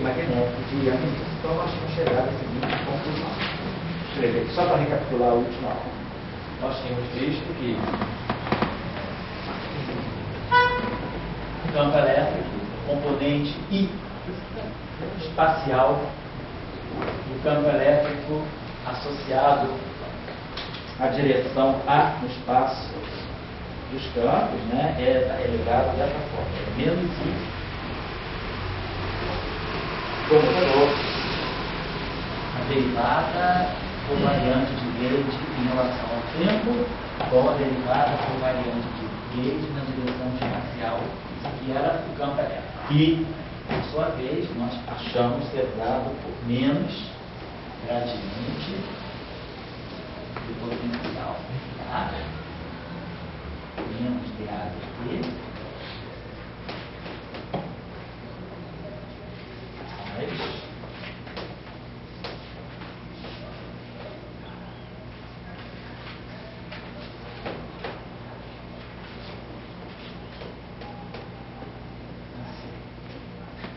magnético de Young Newton. Então nós tínhamos chegado à seguinte conclusão. Vou escrever aqui só para recapitular a última aula. Nós tínhamos visto que o campo elétrico, componente I espacial do campo elétrico associado à direção A no espaço dos campos, né, é ligado dessa forma, é menos I comutador, a derivada covariante de Gauge em relação ao tempo, com a derivada covariante de Gauge na direção espacial, que era o campo elétrico. E, por sua vez, nós achamos ser dado por menos gradiente do potencial. Tá? Menos dAdt mais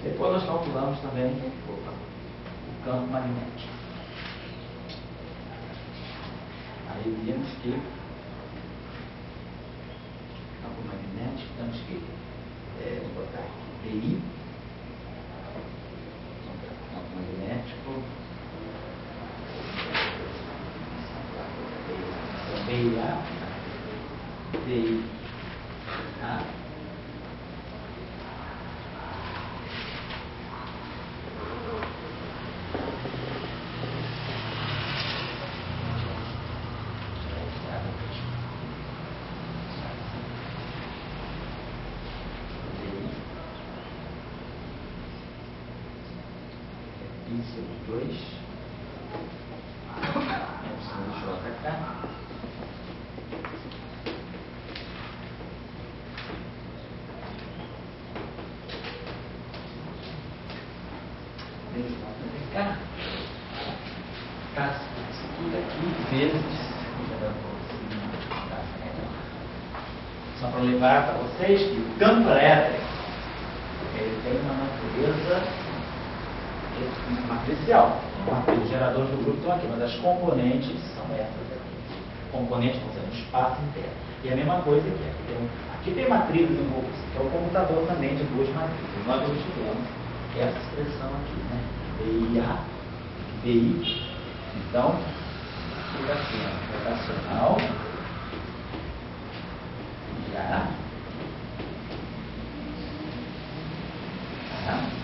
depois nós calculamos também o campo magnético. Aí vimos que o campo magnético, temos que vou botar aqui DI, campo magnético, BIA, DI, A. Isso, 2 JK JK isso tudo aqui vezes só para levar para vocês que o campo elétrico ele tem uma natureza matricial. Os geradores do grupo estão aqui, mas as componentes são essas aqui. Componentes vão ser no espaço inteiro. E a mesma coisa aqui. Aqui tem matrizes envolvidas, que é o computador também de duas matrizes. Nós estudamos essa expressão aqui, né? BIA, BI. Então, fica assim, ó, rotacional, já, tá?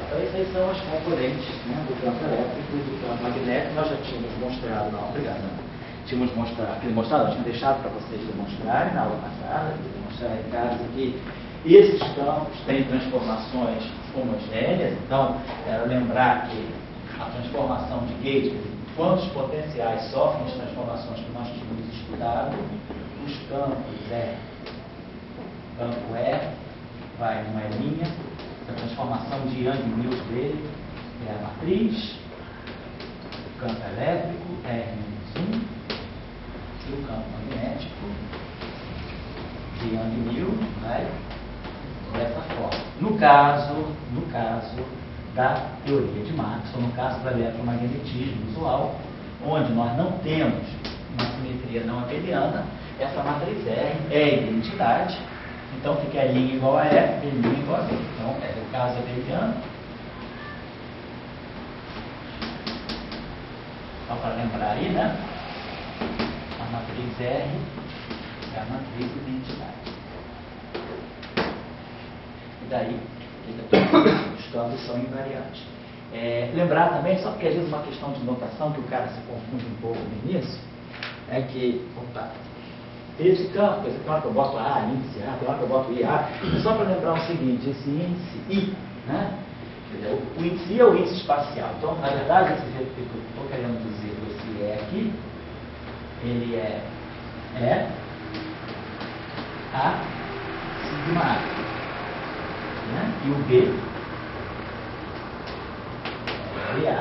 Então, essas são as componentes, né, do campo elétrico e do campo magnético. Nós já tínhamos mostrado, não, obrigado, não. Tínhamos demonstrado, tinha deixado para vocês demonstrarem na aula passada, demonstrar em casa que esses campos têm transformações homogêneas. Então, lembrar que a transformação de Gauge, quando os potenciais sofrem as transformações que nós tínhamos estudado, os campos campo E vai numa linha. A transformação de Young Mills dele é a matriz, campo elétrico, R-1, e o campo magnético, de Young-Mills, vai dessa forma. No caso da teoria de Maxwell, no caso do eletromagnetismo usual, onde nós não temos uma simetria não abeliana, essa matriz R é identidade, então fica L' igual a F, L' igual a B. Então, é o caso abeliano. Só para lembrar aí, né? A matriz R é a matriz de identidade. E daí, os campos são invariantes. Lembrar também, só porque às vezes uma questão de notação que o cara se confunde um pouco no início, é que, esse campo que eu boto A, índice A, tem hora que eu boto I, A, é só para lembrar o seguinte, esse índice I, né? O índice I é o índice espacial. Então, na verdade, esse jeito que eu estou querendo dizer, esse E aqui, ele é A sigma A, né? E o B é A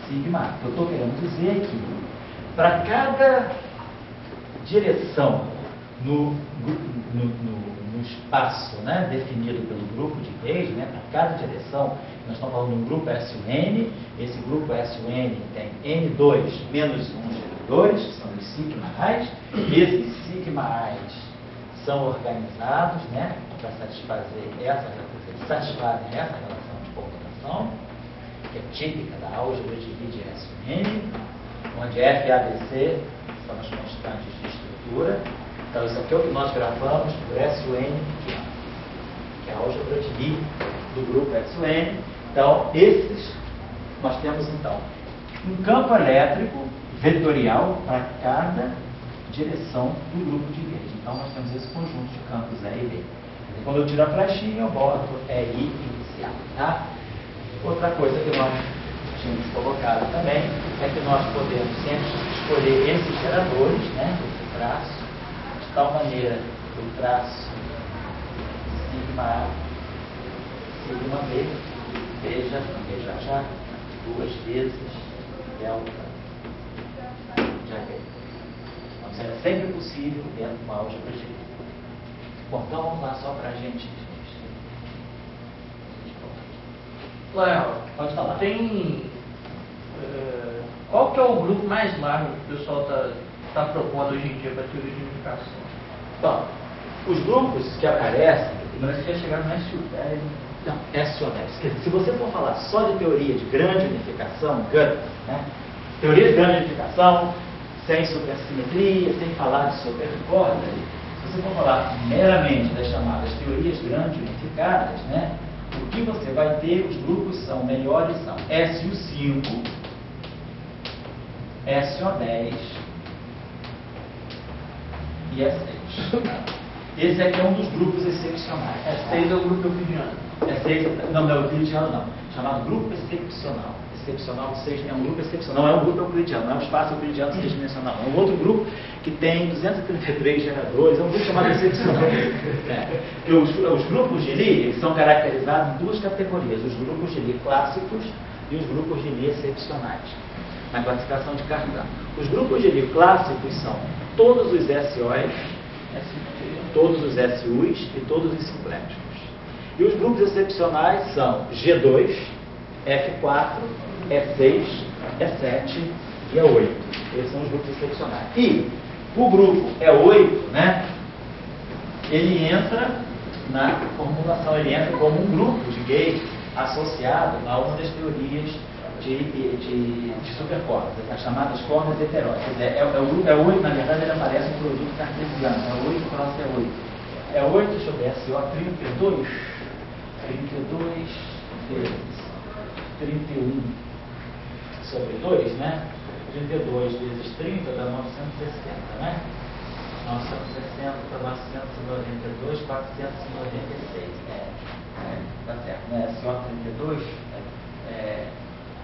sigma A. O que eu estou querendo dizer é que, para cada direção no espaço, né, definido pelo grupo de Gauge, né, para cada direção, nós estamos falando de um grupo S1N, esse grupo S1N tem N2 menos 1 G2, que são os sigma-As, esses sigma-As são organizados, né, para satisfazem essa relação de computação, que é típica da álgebra de Lie de S1N, onde F e ABC são as constantes de estrutura. Então, isso aqui é o que nós gravamos por S1N pequeno, que é a álgebra de Lie do grupo S1N. Então, nós temos, então, um campo elétrico vetorial para cada direção do grupo de Gauge. Então, nós temos esse conjunto de campos E e B. Quando eu tiro a flechinha, eu boto EI inicial. Tá? Outra coisa que nós tínhamos colocado também é que nós podemos sempre escolher esses geradores, né, esse traço, de tal maneira que o traço sigma A, sigma B, veja já duas vezes delta de AB. Então, isso é sempre possível dentro de uma álgebra de Lie. Bom, então vamos lá só para a gente. Léo, pode falar. Qual que é o grupo mais largo que o pessoal está propondo hoje em dia para teoria de unificação? Bom, os grupos que aparecem, nós já chegaram no S10, não, S10. Se você for falar só de teoria de grande unificação, GUT, né? Teoria de grande unificação, sem supersimetria, sem falar de supercorda, se você for falar meramente das chamadas teorias grandes unificadas, né? O que você vai ter, os grupos são melhores, são SU5, SO10 e S6. Esse aqui é um dos grupos excepcionais. S6 é o grupo euclidiano. S6, não é euclidiano não, chamado grupo excepcional. Excepcional, ou seja, é um grupo excepcional, não é um grupo euclidiano, não é um espaço euclidiano seis-dimensional, é um outro grupo que tem 233 geradores, é um grupo chamado excepcional. Os grupos de Lie, eles são caracterizados em duas categorias, os grupos de Lie clássicos e os grupos de Lie excepcionais, na classificação de Cardano. Os grupos de Lie clássicos são todos os SOs, todos os SUs e todos os simplésticos. E os grupos excepcionais são G2, F4, E6, E7 e E8. Esses são os grupos excepcionais. E o grupo E8, né, ele entra na formulação, ele entra como um grupo de Gauge associado a uma das teorias de supercordas, as chamadas cordas heterógenas. O grupo E8, na verdade, ele aparece um produto cartesiano, E8 cross E8. E8, deixa eu ver, SO 32 vezes 31 sobre 2, né? 32 vezes 30 dá 960, né? 960 para 992, 496. Tá certo, né? SO 32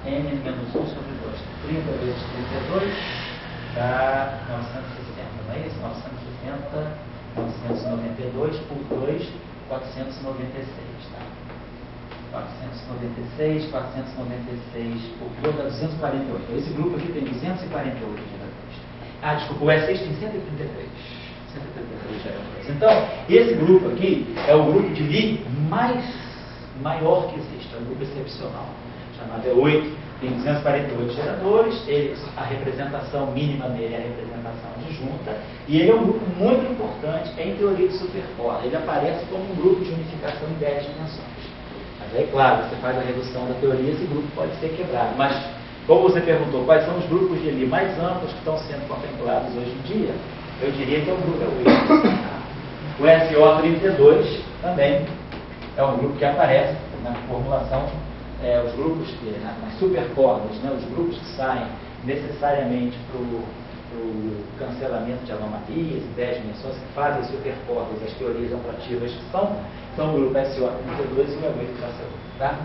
N menos 1 sobre 2. 30 vezes 32 dá 960, não é isso? 960, 992 por 2, 496, tá? 496, 496 por 2 dá 248. Esse grupo aqui tem 248 geradores. Ah, desculpa, o E6 tem 133. 133 geradores. Então, esse grupo aqui é o grupo de Lie maior que existe, é um grupo excepcional, chamado E8, tem 248 geradores, a representação mínima dele é a representação disjunta, e ele é um grupo muito importante em teoria de supercorda. Ele aparece como um grupo de unificação em 10 dimensões. Mas aí, claro, você faz a redução da teoria, esse grupo pode ser quebrado. Mas, como você perguntou, quais são os grupos de Lie mais amplos que estão sendo contemplados hoje em dia? Eu diria que é o grupo E8. O SO32 também é um grupo que aparece na formulação, os grupos que, nas supercordas, né, os grupos que saem necessariamente para o cancelamento de anomalias, 10 dimensões, que fazem supercordas, as teorias operativas que são o grupo SO32 e o E8. Tá?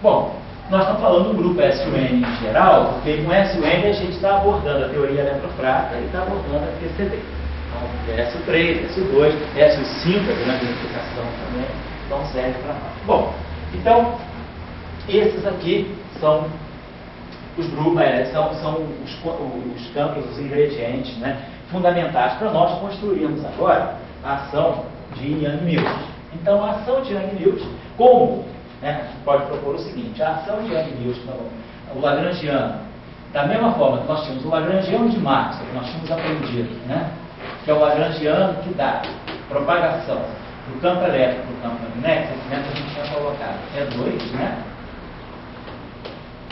Bom, nós estamos falando do grupo SUN em geral, porque com SUN a gente está abordando a teoria eletrofrata e está abordando a TCD. Então, SU3, SU2, SU5, a grande unificação também, então serve para nós. Bom, então, esses aqui são os grupos, são os campos, os ingredientes, né, fundamentais para nós construirmos agora a ação de Yang-Mills. Então, a ação de Yang-Mills, como, né, a gente pode propor o seguinte: a ação de Yang-Mills, o lagrangiano, da mesma forma que nós tínhamos o lagrangiano de Maxwell, que nós tínhamos aprendido, né, que é o lagrangiano que dá propagação do campo elétrico para o campo magnético, que a gente tinha colocado E2, né,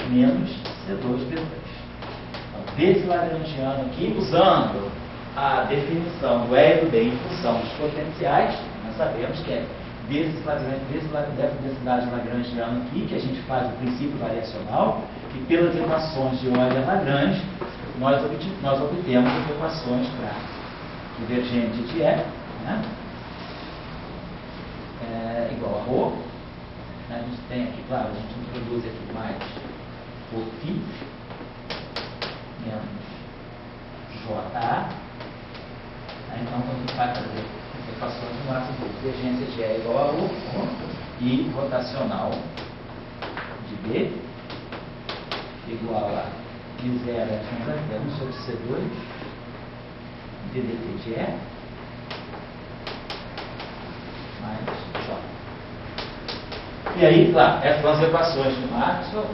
menos C2, B2. Então, desse lagrangiano aqui, usando a definição do E e do D em função dos potenciais, nós sabemos que é dessa densidade lagrangiana aqui, que a gente faz o princípio variacional, e pelas equações de Euler-Lagrange, nós obtemos as equações para divergente de E, né, igual a ρ. A gente tem aqui, claro, a gente introduz aqui mais o φ menos JA. Então, quando a gente vai fazer as equações de massa de divergência de E igual a ρ e rotacional de B igual a I0 é 1 sobre C2 ddt de E mais J. E aí, claro, essas são as equações de Maxwell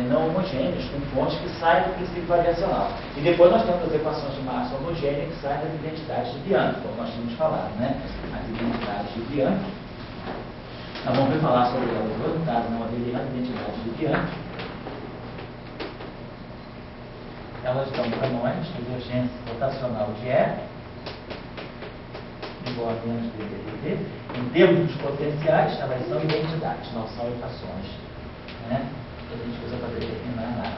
não homogêneas, com fontes que saem do princípio variacional. E depois nós temos as equações de Maxwell homogêneas que saem das identidades de Bianchi, como nós tínhamos falado, né? As identidades de Bianchi. Nós vamos falar sobre elas hoje, no caso, não haveria as identidades de Bianchi. Elas dão para nós divergência rotacional de E igual a menos ddt. Em termos dos potenciais, elas são identidades, não são equações, né, que a gente usa para determinar nada.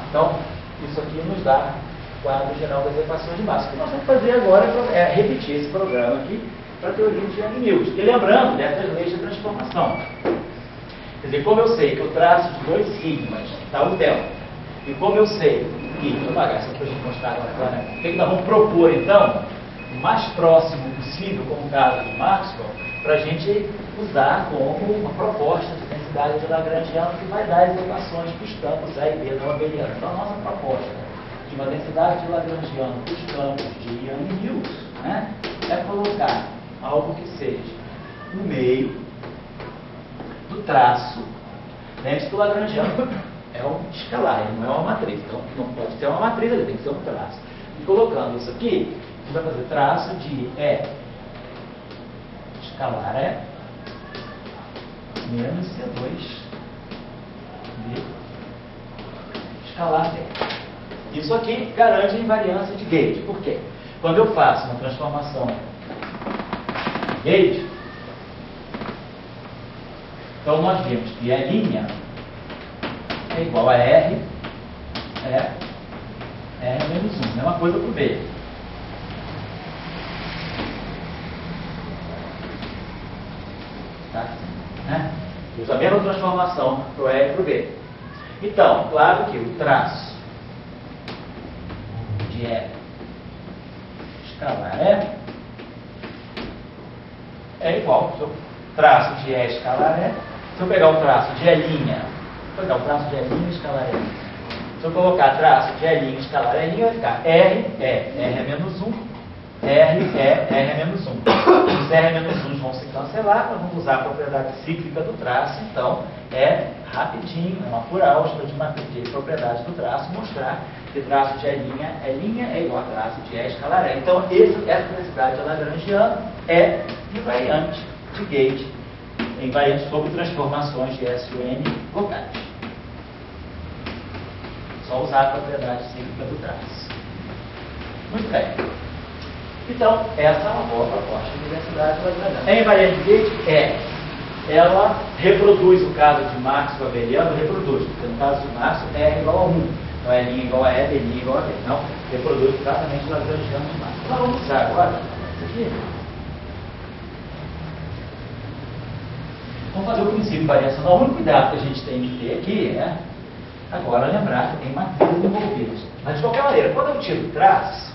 Então, isso aqui nos dá o quadro geral das equações de massa. O que nós vamos fazer agora é repetir esse programa aqui para a teoria de Yang-Mills. E lembrando dessas leis de transformação. Quer dizer, como eu sei que o traço de 2 sigmas está o delta, e como eu sei que, deixa eu apagar isso aqui para a gente mostrar agora, né? O que nós vamos propor, então, o mais próximo possível, como o caso de Maxwell, para a gente usar como uma proposta de densidade de lagrangiano que vai dar as equações para os campos A e B não abelianos. Então, a nossa proposta de uma densidade de lagrangiano para os campos de Yang-Mills, né, é colocar algo que seja no meio do traço, lembre-se que o lagrangiano é um escalar, ele não é uma matriz, então não pode ser uma matriz, ele tem que ser um traço. E colocando isso aqui, a gente vai fazer traço de E escalar E menos C2 B escalar D. Isso aqui garante a invariância de gauge. Por quê? Quando eu faço uma transformação de gauge, então nós vemos que E' é igual a R menos 1. Mesma coisa para o B. Tá? Né? Usa a mesma transformação para o E e para o B. Então, claro que o traço de E escalar E é igual, se eu traço de E escalar E. Se eu pegar o traço de E', vou pegar o traço de E' escalar E'. Se eu colocar traço de E' escalar E', vai ficar R é menos 1, R é menos 1. Os R menos 1 vão se cancelar, nós vamos usar a propriedade cíclica do traço, então é rapidinho, é uma pura álgebra de propriedade do traço, mostrar que traço de E' é igual a traço de E escalar E. Então essa velocidade lagrangiana é invariante de gauge, invariante sobre transformações de S e N locais. Só usar a propriedade cíclica do traço. Muito bem. Então, essa é uma boa proposta de diversidade lagrangiana. É invariante de gauge? É. Ela reproduz o caso de Maxwell abeliano, reproduz, porque no caso de Maxwell R igual a 1. Então, L igual a E, D igual a D. Então, reproduz exatamente o lagrangiano de Maxwell. Nós vamos usar agora isso aqui. Vamos fazer o princípio variacional. O único cuidado que a gente tem que ter aqui é, agora, lembrar que tem matrizes envolvidas. Mas, de qualquer maneira, quando eu tiro traço,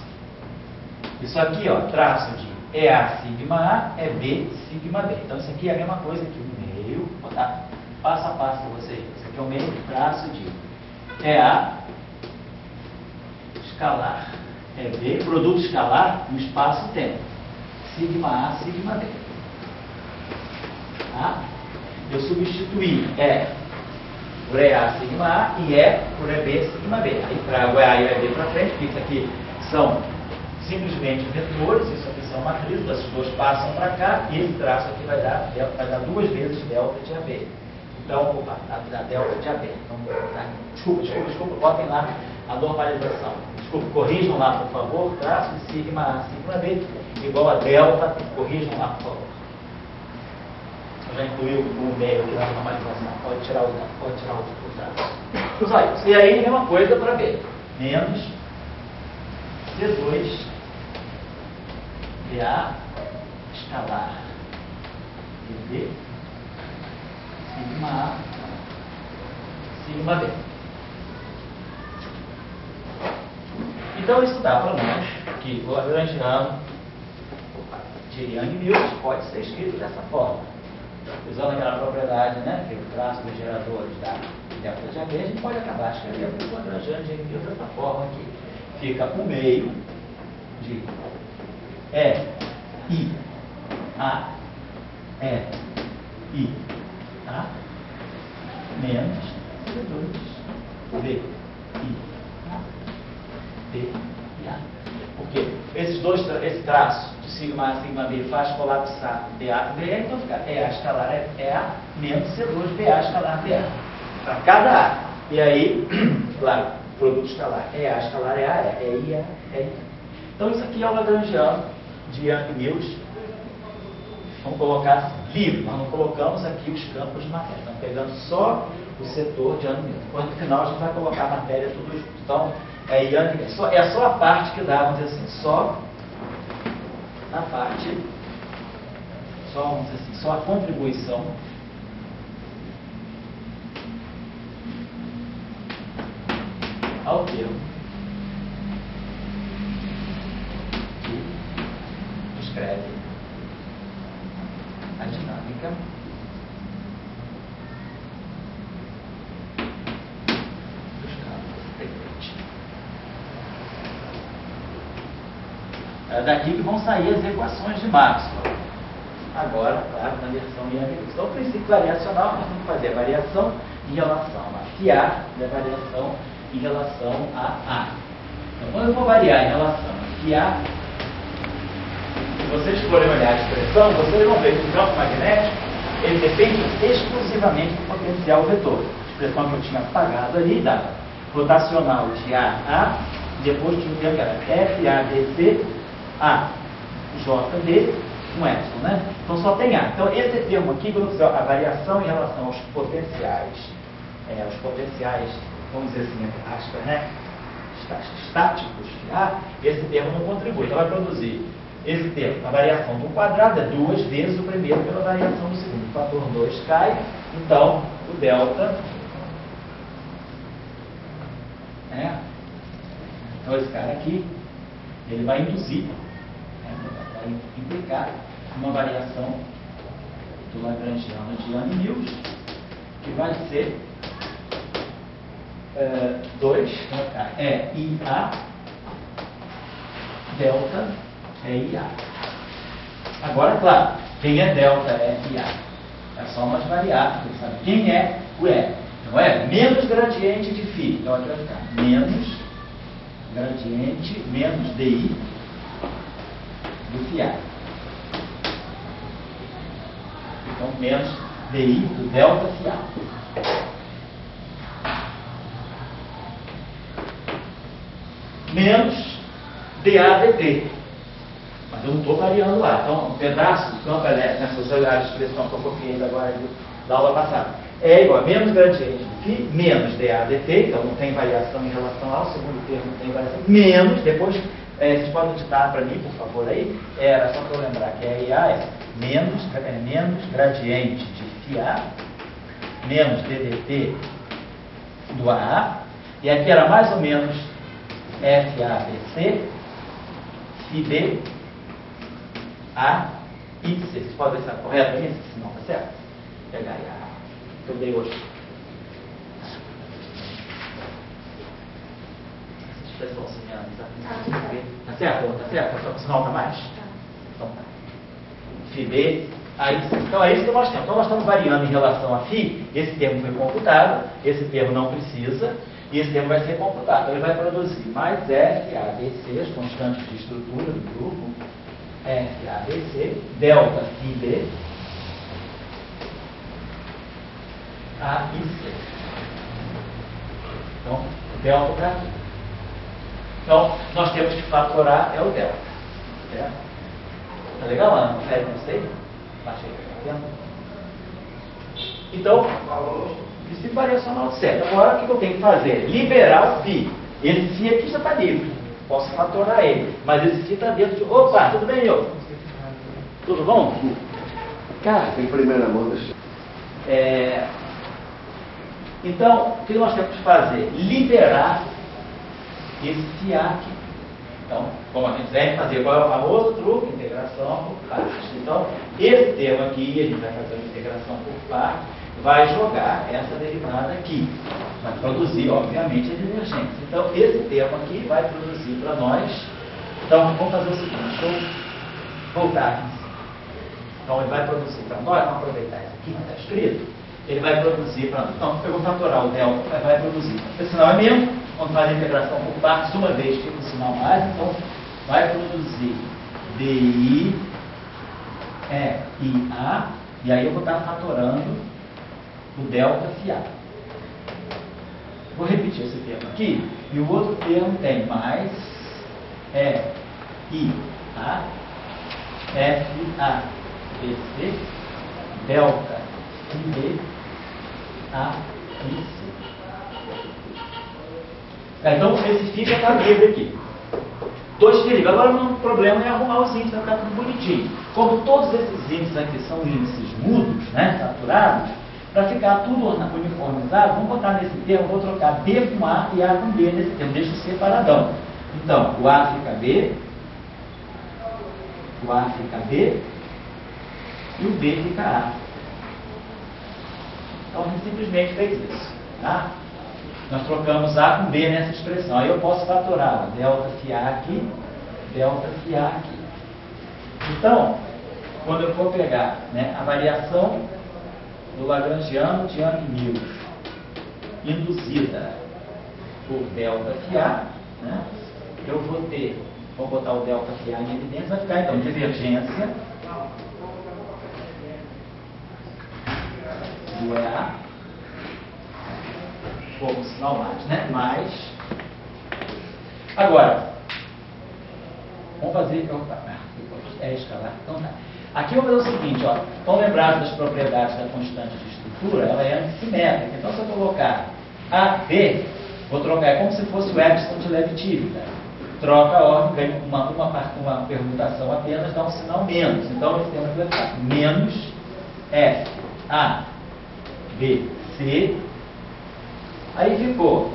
isso aqui, ó, traço de EA sigma A é B sigma B. Então, isso aqui é a mesma coisa que o meio, vou dar passo a passo para vocês. Isso aqui é o meio traço de EA escalar é B, produto escalar no espaço-tempo. Sigma A, sigma B. Tá? Eu substituí E por EA sigma A e E por EB sigma B. Aí trago EA e EB para frente, porque isso aqui são simplesmente vetores, isso aqui são matrizes, esses dois passam para cá, e esse traço aqui vai dar 2 vezes delta de AB. Então, opa, dá delta de AB. Então, desculpa, botem lá a normalização. Desculpa, corrijam lá, por favor, traço de sigma A, sigma B, igual a delta, corrijam lá, por favor. Eu já incluí o meio aqui na normalização, pode tirar o traço. Usar isso. E aí, a mesma coisa para B. Menos C2 BA escalar B sigma A sigma B. Então isso dá para nós que o lagrangiano de Yang-Mills pode ser escrito dessa forma. Usando aquela propriedade, né, que o traço dos geradores da delta de AB, a gente pode acabar escrevendo o lagrangiano de Yang-Mills dessa forma aqui. Fica o meio de I A I A menos C2 B I A B I A. Porque esse traço de sigma A sigma B faz colapsar BA e BA, então fica EA escalar EA menos C2 BA escalar BA. Para cada A. E aí, claro, produto escalar EA escalar EA é IA é IA. Então isso aqui é o lagrangiano de Yang-Mills. Vamos colocar livre, nós não colocamos aqui os campos de matéria, estamos pegando só o setor de Yang-Mills. Depois no final a gente vai colocar a matéria tudo junto. Então é só a parte que dá, vamos dizer assim, só a parte, vamos dizer assim, só a contribuição ao termo que descreve a dinâmica dos campos eletromagnéticos. É daqui que vão sair as equações de Maxwell. Agora, claro, na versão Yang-Mills. Então, o princípio variacional, nós vamos fazer a variação em relação a φA e a variação em relação a A. Então, quando eu for variar em relação a φA, se vocês forem olhar a expressão, vocês vão ver que o campo magnético ele depende exclusivamente do potencial vetor. A expressão que eu tinha apagado ali dava rotacional de A, depois tinha o termo que era FADC, A, JD, com epsilon, né? Então só tem A. Então esse termo aqui, quando eu fizer a variação em relação aos potenciais, vamos dizer assim, entre aspas, né? Estáticos de A, esse termo não contribui. Então vai produzir esse termo. A variação do quadrado é 2 vezes o primeiro pela variação do segundo. O fator 2 cai, então o delta, né? Então esse cara aqui, ele vai induzir, né? Vai implicar uma variação do lagrangiano de Young Mills, que vai ser 2 IA delta IA. Agora, claro, quem é delta IA? É só umas variáveis, sabe? Quem é o E? Então é menos gradiente de φ. Então aqui vai ficar menos gradiente, menos DI do φA. Então menos DI do delta φA. Menos DADT. Mas eu não estou variando lá. Então, um pedaço do campo elétrico, nessa expressão que eu copiei agora da aula passada, é igual a menos gradiente de φ, menos DADT, então não tem variação em relação ao segundo termo, não tem variação, menos, depois, vocês podem ditar para mim, por favor, aí, era só para eu lembrar que a IA é menos gradiente de φA, menos DDT do AA, e aqui era mais ou menos FABC, FB, A, I, C. Vocês podem ver se está correto isso? Se não, está certo? Pegar a que eu dei hoje. Essa expressão semelhante. Está certo? Está certo? Se não, está mais? Então tá. FB, A, I, C. Então é isso que nós temos. Então nós estamos variando em relação a φ. Esse termo foi computado, esse termo não precisa. E esse termo vai ser computado. Então ele vai produzir mais FABC, as constantes de estrutura do grupo, FABC, delta FB, A e C. Então, delta para aqui. Então, nós temos que fatorar, é o delta. Certo? Tá legal, Ana? Confere com você? Baixei, tá vendo? Então, princípio variacional de certo. Agora, o que eu tenho que fazer? Liberar o φ. Esse φ aqui já está livre. Posso fatorar ele. Mas esse φ está dentro de... Opa, tudo bem, meu? Tudo bom? Cara, em primeira mão, deixa. Então, o que nós temos que fazer? Liberar esse φ aqui. Então, como a gente deve fazer, qual é o famoso truque? Integração por partes. Então, esse termo aqui, a gente vai fazer uma integração por partes, vai jogar essa derivada aqui. Vai produzir, obviamente, a divergência. Então, esse termo aqui vai produzir para nós. Então, vamos fazer o seguinte, deixa eu voltar aqui. Então, ele vai produzir para nós, vamos aproveitar isso aqui que está escrito. Ele vai produzir para nós. Então, eu vou fatorar o delta, vai produzir. Esse sinal é mesmo, quando faz a integração por partes, uma vez fica o sinal mais, então, vai produzir DI, IA, e aí eu vou estar fatorando o delta φA. Vou repetir esse termo aqui, e o outro termo tem mais IA, FA, BC, delta FB, A e C. Então, esse φ já está livre aqui. Dois livres. Agora, o problema é arrumar os índices, vai ficar tudo bonitinho. Como todos esses índices aqui são índices mudos, né, saturados, para ficar tudo uniformizado, vamos botar nesse termo, vou trocar B com A e A com B nesse termo, deixa separadão. Então, o A fica B, o A fica B e o B fica A. Então, a gente simplesmente fez isso. Tá? Nós trocamos A com B nessa expressão. Aí eu posso fatorar delta φA aqui, delta φA aqui. Então, quando eu for pegar, né, a variação do lagrangiano de Young-Mills induzida por delta φA, né, eu vou ter, vou botar o delta φA em evidência, vai ficar então divergência do EA, como sinal mais, né? Mais. Agora, vamos fazer. É escalar. Então tá. Aqui eu vou fazer o seguinte, ó. Estão lembrados das propriedades da constante de estrutura? Ela é antissimétrica. Então, se eu colocar AB, vou trocar, é como se fosse o epsilon de Levi-Tivita. Troca a ordem, ganha uma permutação apenas, dá um sinal menos. Então, esse termo vai ficar menos F, A, B, C. Aí ficou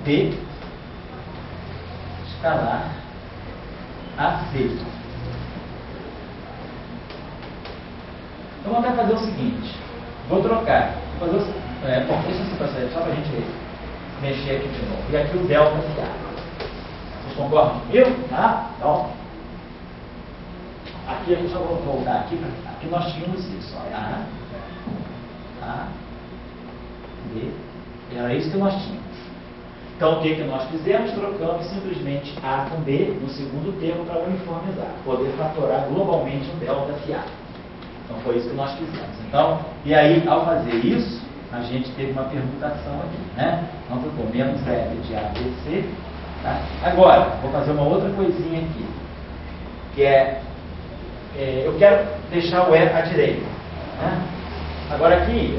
B, escalar AC. Então vou até fazer o seguinte, vou trocar, vou fazer bom, deixa eu fazer só para a gente mexer aqui de novo. E aqui o delta FA. Vocês concordam comigo? Tá? Então, aqui a gente só vou voltar aqui, aqui nós tínhamos isso, ó, A, B, era isso que nós tínhamos. Então, o que nós fizemos? Trocamos simplesmente A com B no segundo termo para uniformizar, poder fatorar globalmente um delta FA. Então, foi isso que nós fizemos. Então, e aí, ao fazer isso, a gente teve uma permutação aqui, né? Então, ficou menos F de ABC. Tá? Agora, vou fazer uma outra coisinha aqui, que eu quero deixar o E à direita. Né? Agora, aqui,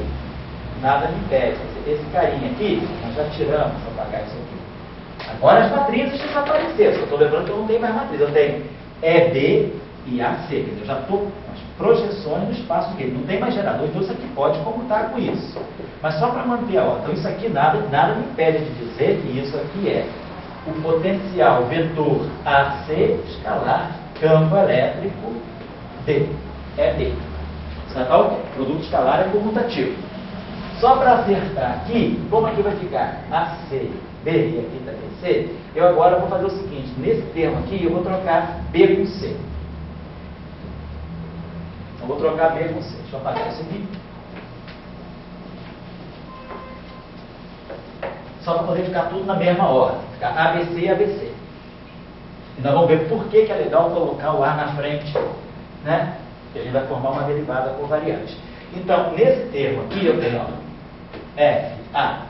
nada me impede. Esse carinha aqui, nós já tiramos, vou apagar isso aqui. Agora as matrizes desapareceram. Eu estou lembrando que eu não tenho mais matriz. Eu tenho EB e AC. Quer dizer, eu já estou com as projeções no espaço dele. Não tem mais gerador, então isso aqui pode comutar com isso. Mas só para manter a ordem. Então isso aqui nada me impede de dizer que isso aqui é o potencial vetor AC escalar campo elétrico D. É D. Tá ok? Produto escalar é comutativo. Só para acertar aqui, como aqui vai ficar AC, B e aqui está BC, eu agora vou fazer o seguinte, nesse termo aqui eu vou trocar B com C. Eu vou trocar B com C. Deixa eu apagar isso aqui. Só para poder ficar tudo na mesma ordem. Ficar ABC e ABC. E nós vamos ver por que é legal colocar o A na frente, né? Que a gente vai formar uma derivada covariante. Então, nesse termo aqui eu tenho F, A,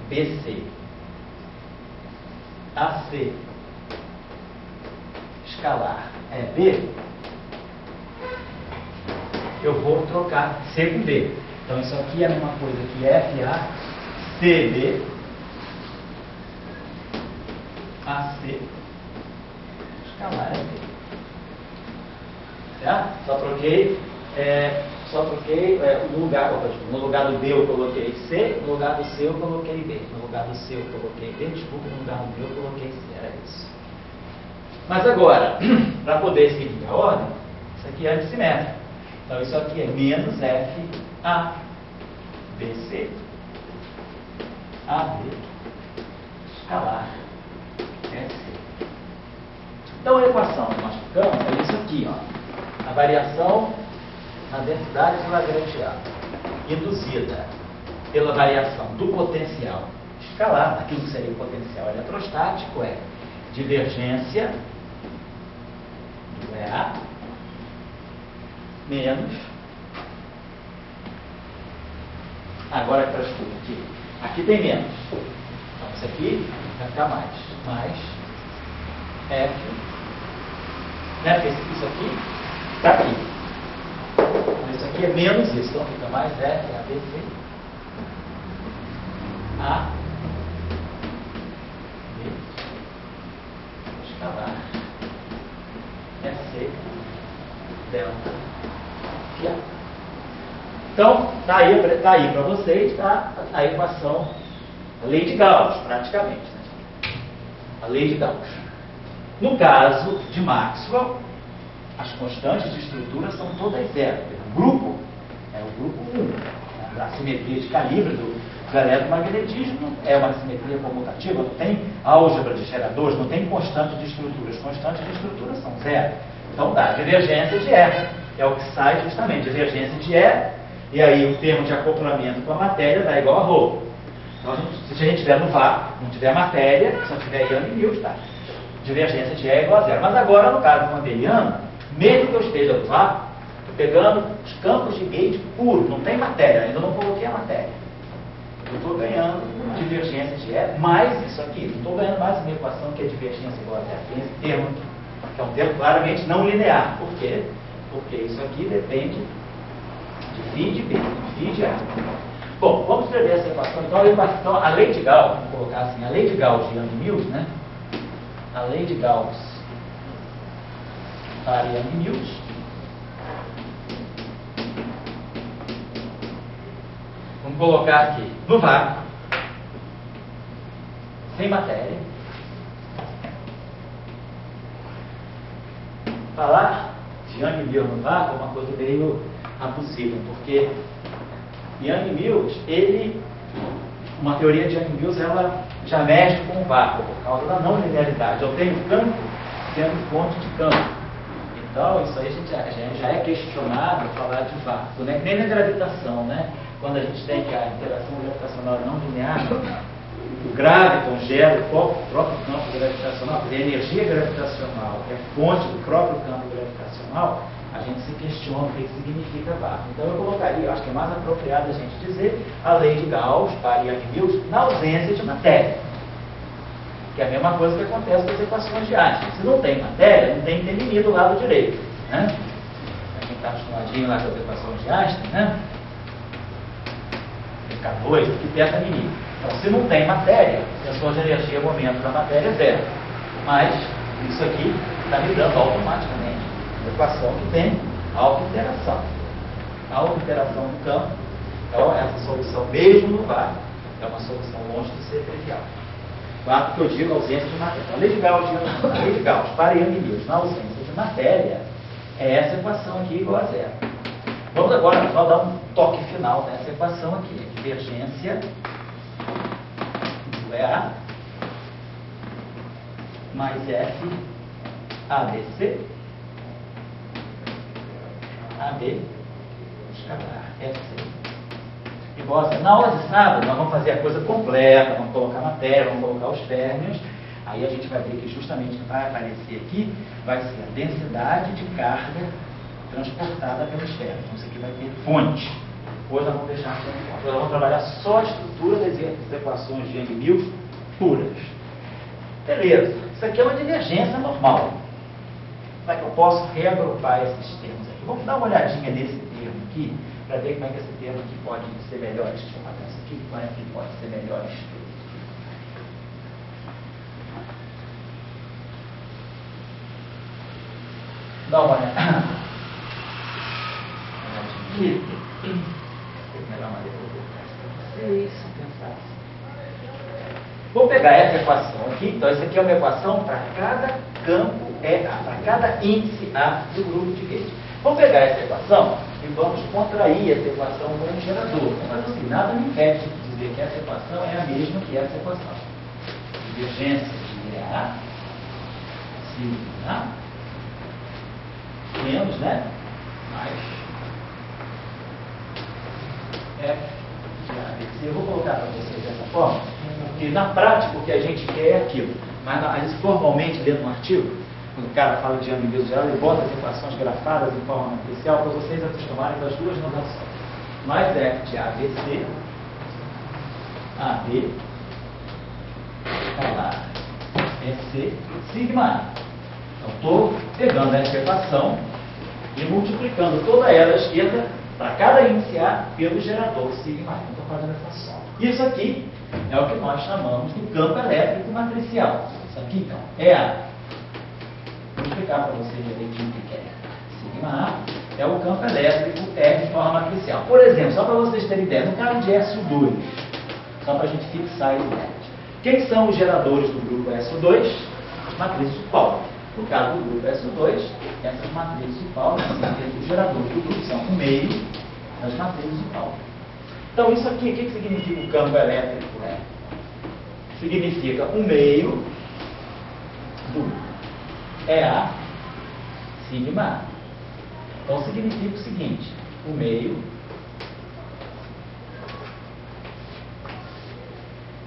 B, C, AC, escalar é B, eu vou trocar C com D. Então, isso aqui é a mesma coisa que F, A, C, B, AC, escalar é B. Certo? Só troquei no lugar do B eu coloquei C, no lugar do C eu coloquei B, no lugar do C eu coloquei D, desculpa, no lugar do B eu coloquei C, era isso. Mas agora, para poder seguir a ordem, isso aqui é antissimétrico. Então isso aqui é menos F, A, B, C, A, B, escalar, é C. Então a equação que nós ficamos é isso aqui, ó. A variação na densidade de Lagrangiano, induzida pela variação do potencial escalar, daquilo que seria o potencial eletrostático, é divergência do EA menos, agora que transforma aqui tem menos, então isso aqui vai ficar mais F, né? Porque isso aqui está aqui. Isso aqui é menos isso, então fica mais F, ABC, A, B, escalar, SC, delta, FA. Então, está aí para vocês a equação, a lei de Gauss, praticamente. Né? A lei de Gauss. No caso de Maxwell, as constantes de estrutura são todas zero. O grupo é o grupo 1. A simetria de calibre do eletromagnetismo é uma simetria comutativa, não tem álgebra de geradores, não tem constante de estrutura. As constantes de estrutura são zero. Então dá divergência de E. É o que sai justamente, divergência de E, e aí o termo de acoplamento com a matéria dá igual a ρ. Então, se a gente estiver no vácuo, não tiver matéria, só tiver Young e Newton, tá? Divergência de E é igual a zero. Mas agora, no caso do Mendeliano, mesmo que eu esteja no vácuo, estou pegando os campos de gauge puro, não tem matéria, ainda não coloquei a matéria. Eu estou ganhando divergência de E mais isso aqui. Não estou ganhando mais uma equação que é divergência igual a zero. Tem esse termo aqui, que é um termo claramente não linear. Por quê? Porque isso aqui depende de φ de B, φ de A. Bom, vamos escrever essa equação. Então, a lei de Gauss, vamos colocar assim, a lei de Gauss de Young-Mills, né? A lei de Gauss para Young-Mills vamos colocar aqui no vácuo, sem matéria. Falar de Young-Mills no vácuo é uma coisa meio abusiva, porque Yang-Mills, uma teoria de Yang-Mills, ela já mexe com o vácuo, por causa da não linearidade. Eu tenho campo tendo fonte de campo. Então, isso aí a gente já é questionado falar de vácuo, né? Nem na gravitação, né? Quando a gente tem que a interação gravitacional não linear, o graviton gera o próprio campo gravitacional, a energia gravitacional é fonte do próprio campo gravitacional, a gente se questiona o que significa vácuo. Então eu colocaria, eu acho que é mais apropriado a gente dizer a lei de Gauss para Yang-Mills na ausência de matéria. Que é a mesma coisa que acontece com as equações de Einstein. Se não tem matéria, não tem entendimento do lado direito. Né? Para quem está acostumadinho lá com as equações de Einstein, né? K2, aqui perto da menina. Então, se não tem matéria, a tensor de energia, momento da matéria é zero. Mas isso aqui está me dando automaticamente uma equação que tem auto-interação. A auto-interação do campo é essa solução mesmo no vácuo. É uma solução longe de ser trivial. Vácuo que eu digo ausência de matéria. A lei de Gauss para Yang-Mills na ausência de matéria é essa equação aqui igual a zero. Vamos agora só dar um toque final nessa equação aqui. Divergência do EA mais F ABC AB escalar FC. Igual assim. Na aula de sábado nós vamos fazer a coisa completa, vamos colocar matéria, vamos colocar os términos. Aí a gente vai ver que justamente o que vai aparecer aqui vai ser a densidade de carga transportada pelo esfera. Então isso aqui vai ter fonte. Hoje nós vamos deixar assim, nós vamos trabalhar só a estrutura das equações de Yang-Mills puras. Beleza, isso aqui é uma divergência normal. Como é que eu posso reagrupar esses termos aqui? Vamos dar uma olhadinha nesse termo aqui, para ver como é que esse termo aqui pode ser melhor estimado. Esse aqui, como é que pode ser melhor estimado? Dá uma olhada. Aqui. Vou pegar essa equação aqui. Então, essa aqui é uma equação para cada campo EA, para cada índice A do grupo de gauge. Vamos pegar essa equação e vamos contrair essa equação com um gerador. Mas assim, nada me impede de dizer que essa equação é a mesma que essa equação. Divergência de EA, sigma, menos, né? Mais F de ABC. Eu vou colocar para vocês dessa forma, porque na prática o que a gente quer é aquilo. Mas formalmente, dentro do artigo, quando o cara fala de Yang-Mills geral, ele bota as equações grafadas em forma matricial para vocês acostumarem com as duas notações. Mais F de ABC, AB, escalar, FC, sigma A. Então, estou pegando essa equação e multiplicando toda ela à esquerda para cada índice A pelo gerador sigma A. Então, estou fazendo essa soma. Isso aqui é o que nós chamamos do campo elétrico matricial. Isso aqui, então, é A. Vou explicar para vocês direitinho o que é. Sigma A é o campo elétrico de forma matricial. Por exemplo, só para vocês terem ideia, no caso de SO2, só para a gente fixar a ideia. Quem são os geradores do grupo SO2? As matrizes de Pauli. No caso do grupo SO2, essas matrizes de Pauli, os geradores do grupo são o meio das matrizes de Pauli. Então, isso aqui, o que significa o campo elétrico? Significa o meio do EA sigma A. Então, significa o seguinte, o meio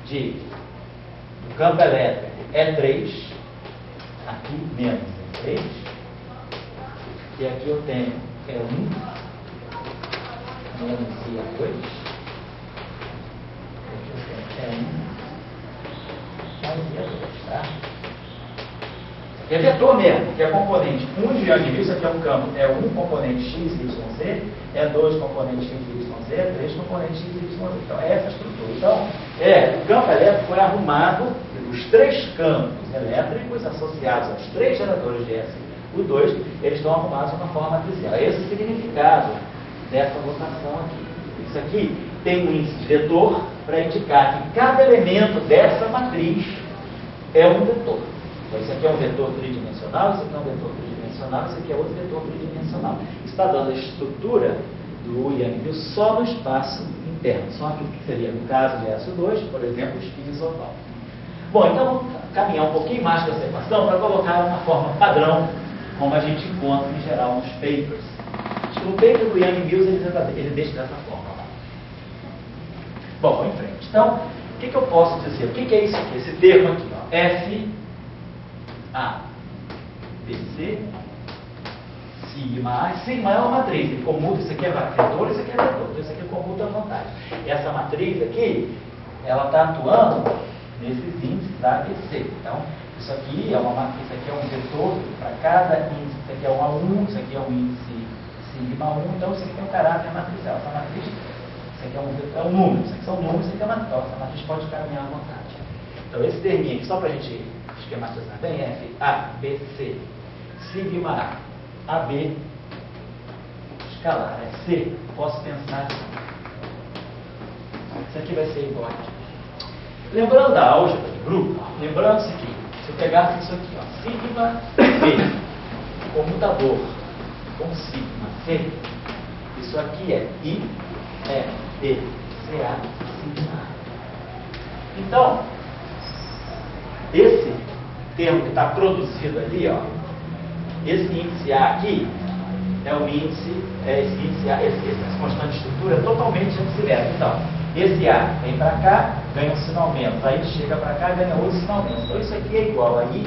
do campo elétrico é 3, aqui menos é 3, e aqui eu tenho E1 menos E2, aqui eu tenho E1 mais E2, tá? É vetor mesmo, que é componente 1 de Yang-Mills, isso aqui é um campo, é 1 componente x, y, z, é 2 componentes x, y, z, é 3 componentes x, y, z. Então, é essa estrutura. Então, o campo elétrico é arrumado, os três campos elétricos associados aos três geradores de SU2, eles estão arrumados de uma forma matricial. É esse o significado dessa notação aqui. Isso aqui tem um índice de vetor para indicar que cada elemento dessa matriz é um vetor. Então, isso aqui é um vetor tridimensional, isso aqui é um vetor tridimensional, isso aqui é outro vetor tridimensional. Isso está dando a estrutura do Yang Mills só no espaço interno, só aquilo que seria, no caso de SO2, por exemplo, o spin isotônico. Bom, então vamos caminhar um pouquinho mais com essa equação para colocar uma forma padrão, como a gente encontra em geral nos papers. Acho que no paper do Yang Mills ele deixa dessa forma lá. Bom, vamos em frente. Então, o que eu posso dizer? O que é isso aqui? Esse termo aqui, ó, F, A, B, C, sigma A. Sigma é uma matriz, ele comuta, isso aqui é vetor, isso aqui é vetor, então isso aqui comuta à vontade. Essa matriz aqui, ela está atuando nesses índices A, B, C. Então, isso aqui é uma matriz, isso aqui é um vetor para cada índice, isso aqui é um A1, isso aqui é um índice sigma 1, então isso aqui tem um caráter matricial. Essa matriz, isso aqui é um número, isso aqui são números, isso aqui é uma matriz. Essa matriz pode caminhar à vontade. Então, esse terminho aqui, só para a gente esquematizar bem, F, A, B, C, sigma A, AB, escalar, é C, posso pensar assim. Isso aqui vai ser igual aqui. Lembrando da álgebra de grupo, lembrando isso aqui, se eu pegasse isso aqui, ó, sigma B, comutador com sigma C, isso aqui é I, F, B, C, A, sigma A. Então, esse termo que está produzido ali, ó, esse índice A aqui, é o índice, esse índice A, essa constante de estrutura é totalmente antissimétrico. Então, esse A vem para cá, ganha um sinal menos, aí chega para cá, ganha outro sinal menos. Então, isso aqui é igual a I,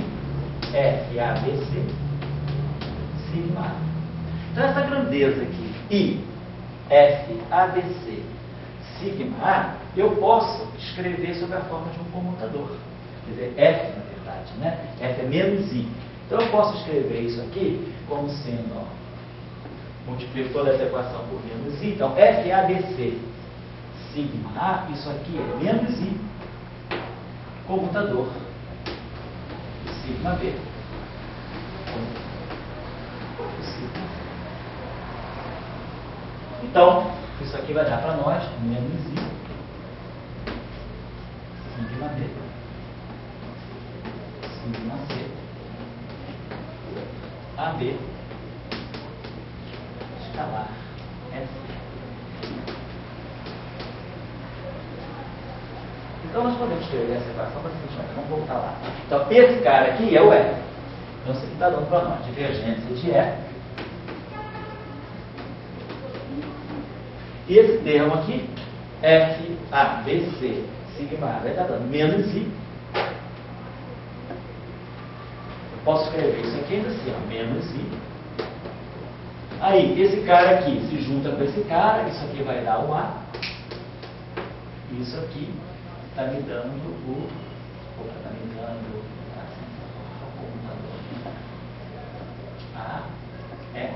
F, A, B, C, sigma A. Então, essa grandeza aqui, I, F, A, B, C, sigma A, eu posso escrever sob a forma de um comutador. Quer dizer, F, na verdade, né? F é menos I. Então, eu posso escrever isso aqui como sendo, ó, multiplico toda essa equação por menos I. Então, F, A, B, C, sigma A, isso aqui é menos I, comutador, sigma B, sigma. Então, isso aqui vai dar para nós menos I, sigma B, sigma C, AB, escalar, S. Então, nós podemos escrever essa equação para a seguinte maneira. Vamos voltar lá. Então, esse cara aqui é o F. Então, isso aqui está dando para nós divergência de F. E esse termo aqui, F, A, B, C, sigma A, vai estar dando menos I. Eu posso escrever isso aqui ainda assim, ó, menos I. Aí, esse cara aqui se junta com esse cara, isso aqui vai dar o A. Isso aqui está me dando o. Opa, está me dando. A, E.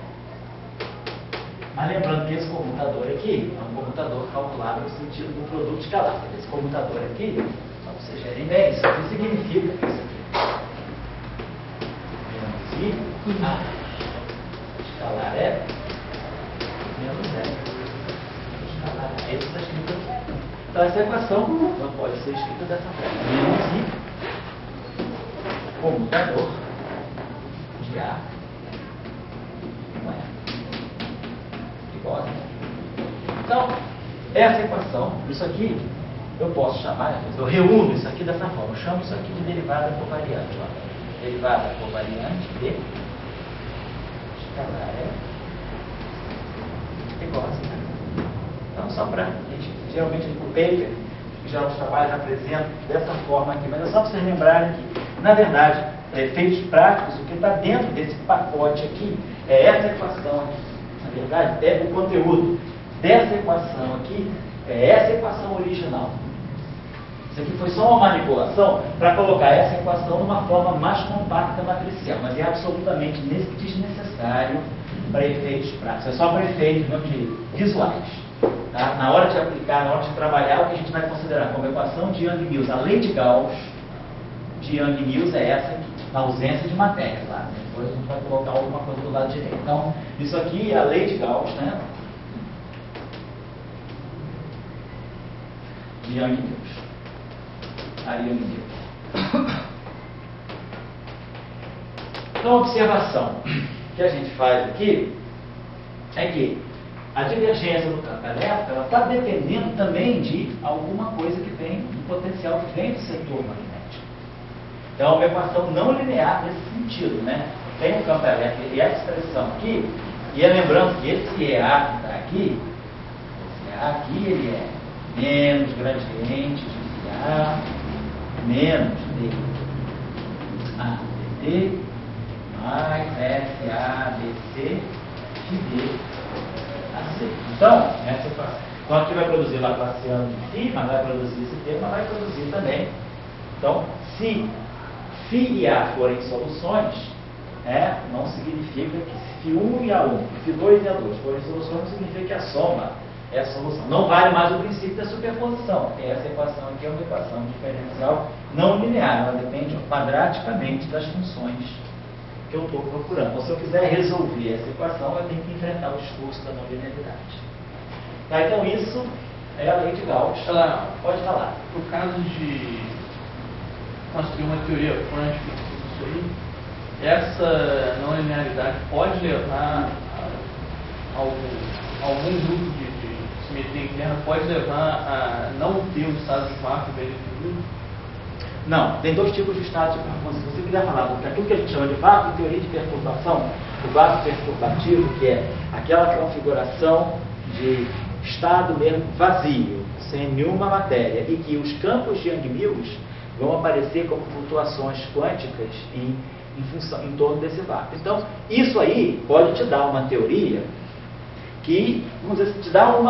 Mas lembrando que esse comutador aqui é um comutador calculado no sentido do produto escalar. Esse comutador aqui, só para vocês verem bem, isso aqui significa isso aqui. Menos I, A. Escalar é menos E. Escalar é. Isso está escrito aqui. Então, essa equação não pode ser escrita dessa forma. Menos I, comutador de A, não é. Igual a zero. Então, essa equação, isso aqui, eu posso chamar, eu reúno isso aqui dessa forma. Eu chamo isso aqui de derivada covariante. Ó. Derivada covariante de escalar é igual a zero. Então, só para a gente, geralmente no paper, que já os trabalhos apresentam dessa forma aqui, mas é só para vocês lembrarem que, na verdade, para efeitos práticos, o que está dentro desse pacote aqui é essa equação aqui. Na verdade, é o conteúdo dessa equação aqui, é essa equação original. Isso aqui foi só uma manipulação para colocar essa equação numa forma mais compacta matricial, mas é absolutamente desnecessário para efeitos práticos. É só para efeitos visuais. Tá? Na hora de aplicar, na hora de trabalhar, o que a gente vai considerar como equação de Yang-Mills. A lei de Gauss de Yang-Mills é essa aqui, na ausência de matéria, claro. Depois a gente vai colocar alguma coisa do lado direito. Então, isso aqui é a lei de Gauss, né? De Yang-Mills. A Yang-Mills. Então, a observação que a gente faz aqui é que a divergência do campo elétrico ela está dependendo também de alguma coisa que vem, do potencial que vem do setor magnético. Então, é uma equação não linear nesse sentido, né? Tem um campo elétrico e a expressão aqui, e lembrando que esse EA que está aqui, esse EA aqui, ele é menos gradiente de A, menos DT, mais FABC de DC. Então, essa equação. Então, aqui vai produzir Laplaciano de φ, mas vai produzir esse termo, mas vai produzir também. Então, se φ e A forem soluções, não significa que se φ1 e A1, φ2 e A2 forem soluções, não significa que a soma é a solução. Não vale mais o princípio da superposição. Essa equação aqui é uma equação diferencial não linear, ela depende quadraticamente das funções que eu estou procurando. Então, se eu quiser resolver essa equação, eu tenho que enfrentar o discurso da não linearidade. Tá, então, isso é a lei de Gauss. Ela, pode falar. No caso de construir uma teoria quântica disso aí, essa não linearidade pode levar a algum grupo de simetria interna, pode levar a não ter um estado de vácuo bem definido? Não, tem dois tipos de estados de vácuo. Se você quiser falar do que aquilo que a gente chama de vácuo em teoria de perturbação, o vácuo perturbativo, que é aquela configuração de estado mesmo vazio, sem nenhuma matéria, e que os campos de Yang-Mills vão aparecer como flutuações quânticas em torno desse vácuo. Então, isso aí pode te dar uma teoria que, vamos dizer, te dá um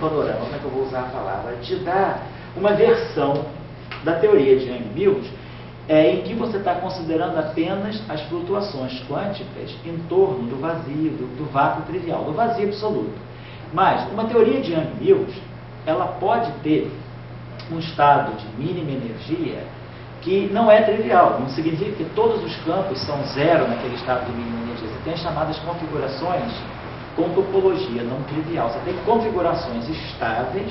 panorama, como é que eu vou usar a palavra? Te dá uma versão da teoria de Yang-Mills em que você está considerando apenas as flutuações quânticas em torno do vazio, do vácuo trivial, do vazio absoluto. Mas uma teoria de Yang-Mills, ela pode ter um estado de mínima energia que não é trivial. Não significa que todos os campos são zero naquele estado de mínima energia. Você tem as chamadas configurações com topologia não trivial. Você tem configurações estáveis.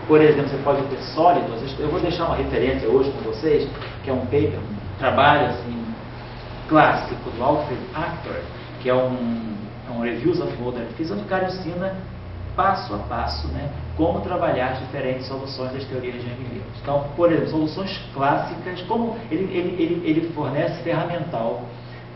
Por exemplo, você pode ter sólidos. Eu vou deixar uma referência hoje com vocês, que é um paper, um trabalho assim, clássico do Alfred Actor, que é um Reviews of Modern Physics, onde o cara ensina passo a passo, né, como trabalhar diferentes soluções das teorias de Yang-Mills. Então, por exemplo, soluções clássicas, como ele fornece ferramental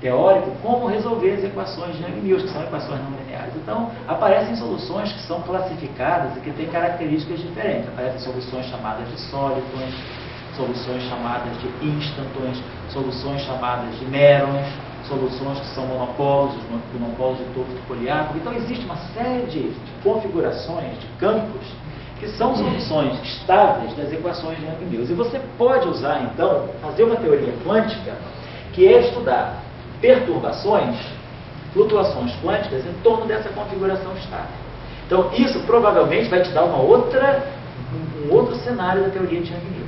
teórico, como resolver as equações de Yang-Mills, que são equações não lineares. Então, aparecem soluções que são classificadas e que têm características diferentes. Aparecem soluções chamadas de sólitons, soluções chamadas de instantons, soluções chamadas de mérons, soluções que são monopólios, os monopólios de Toft poliátomo. Então, existe uma série de configurações, de campos, que são soluções estáveis das equações de Yang-Mills. E você pode usar, então, fazer uma teoria quântica, que é estudar perturbações, flutuações quânticas em torno dessa configuração estável. Então, isso provavelmente vai te dar um outro cenário da teoria de Yang-Mills.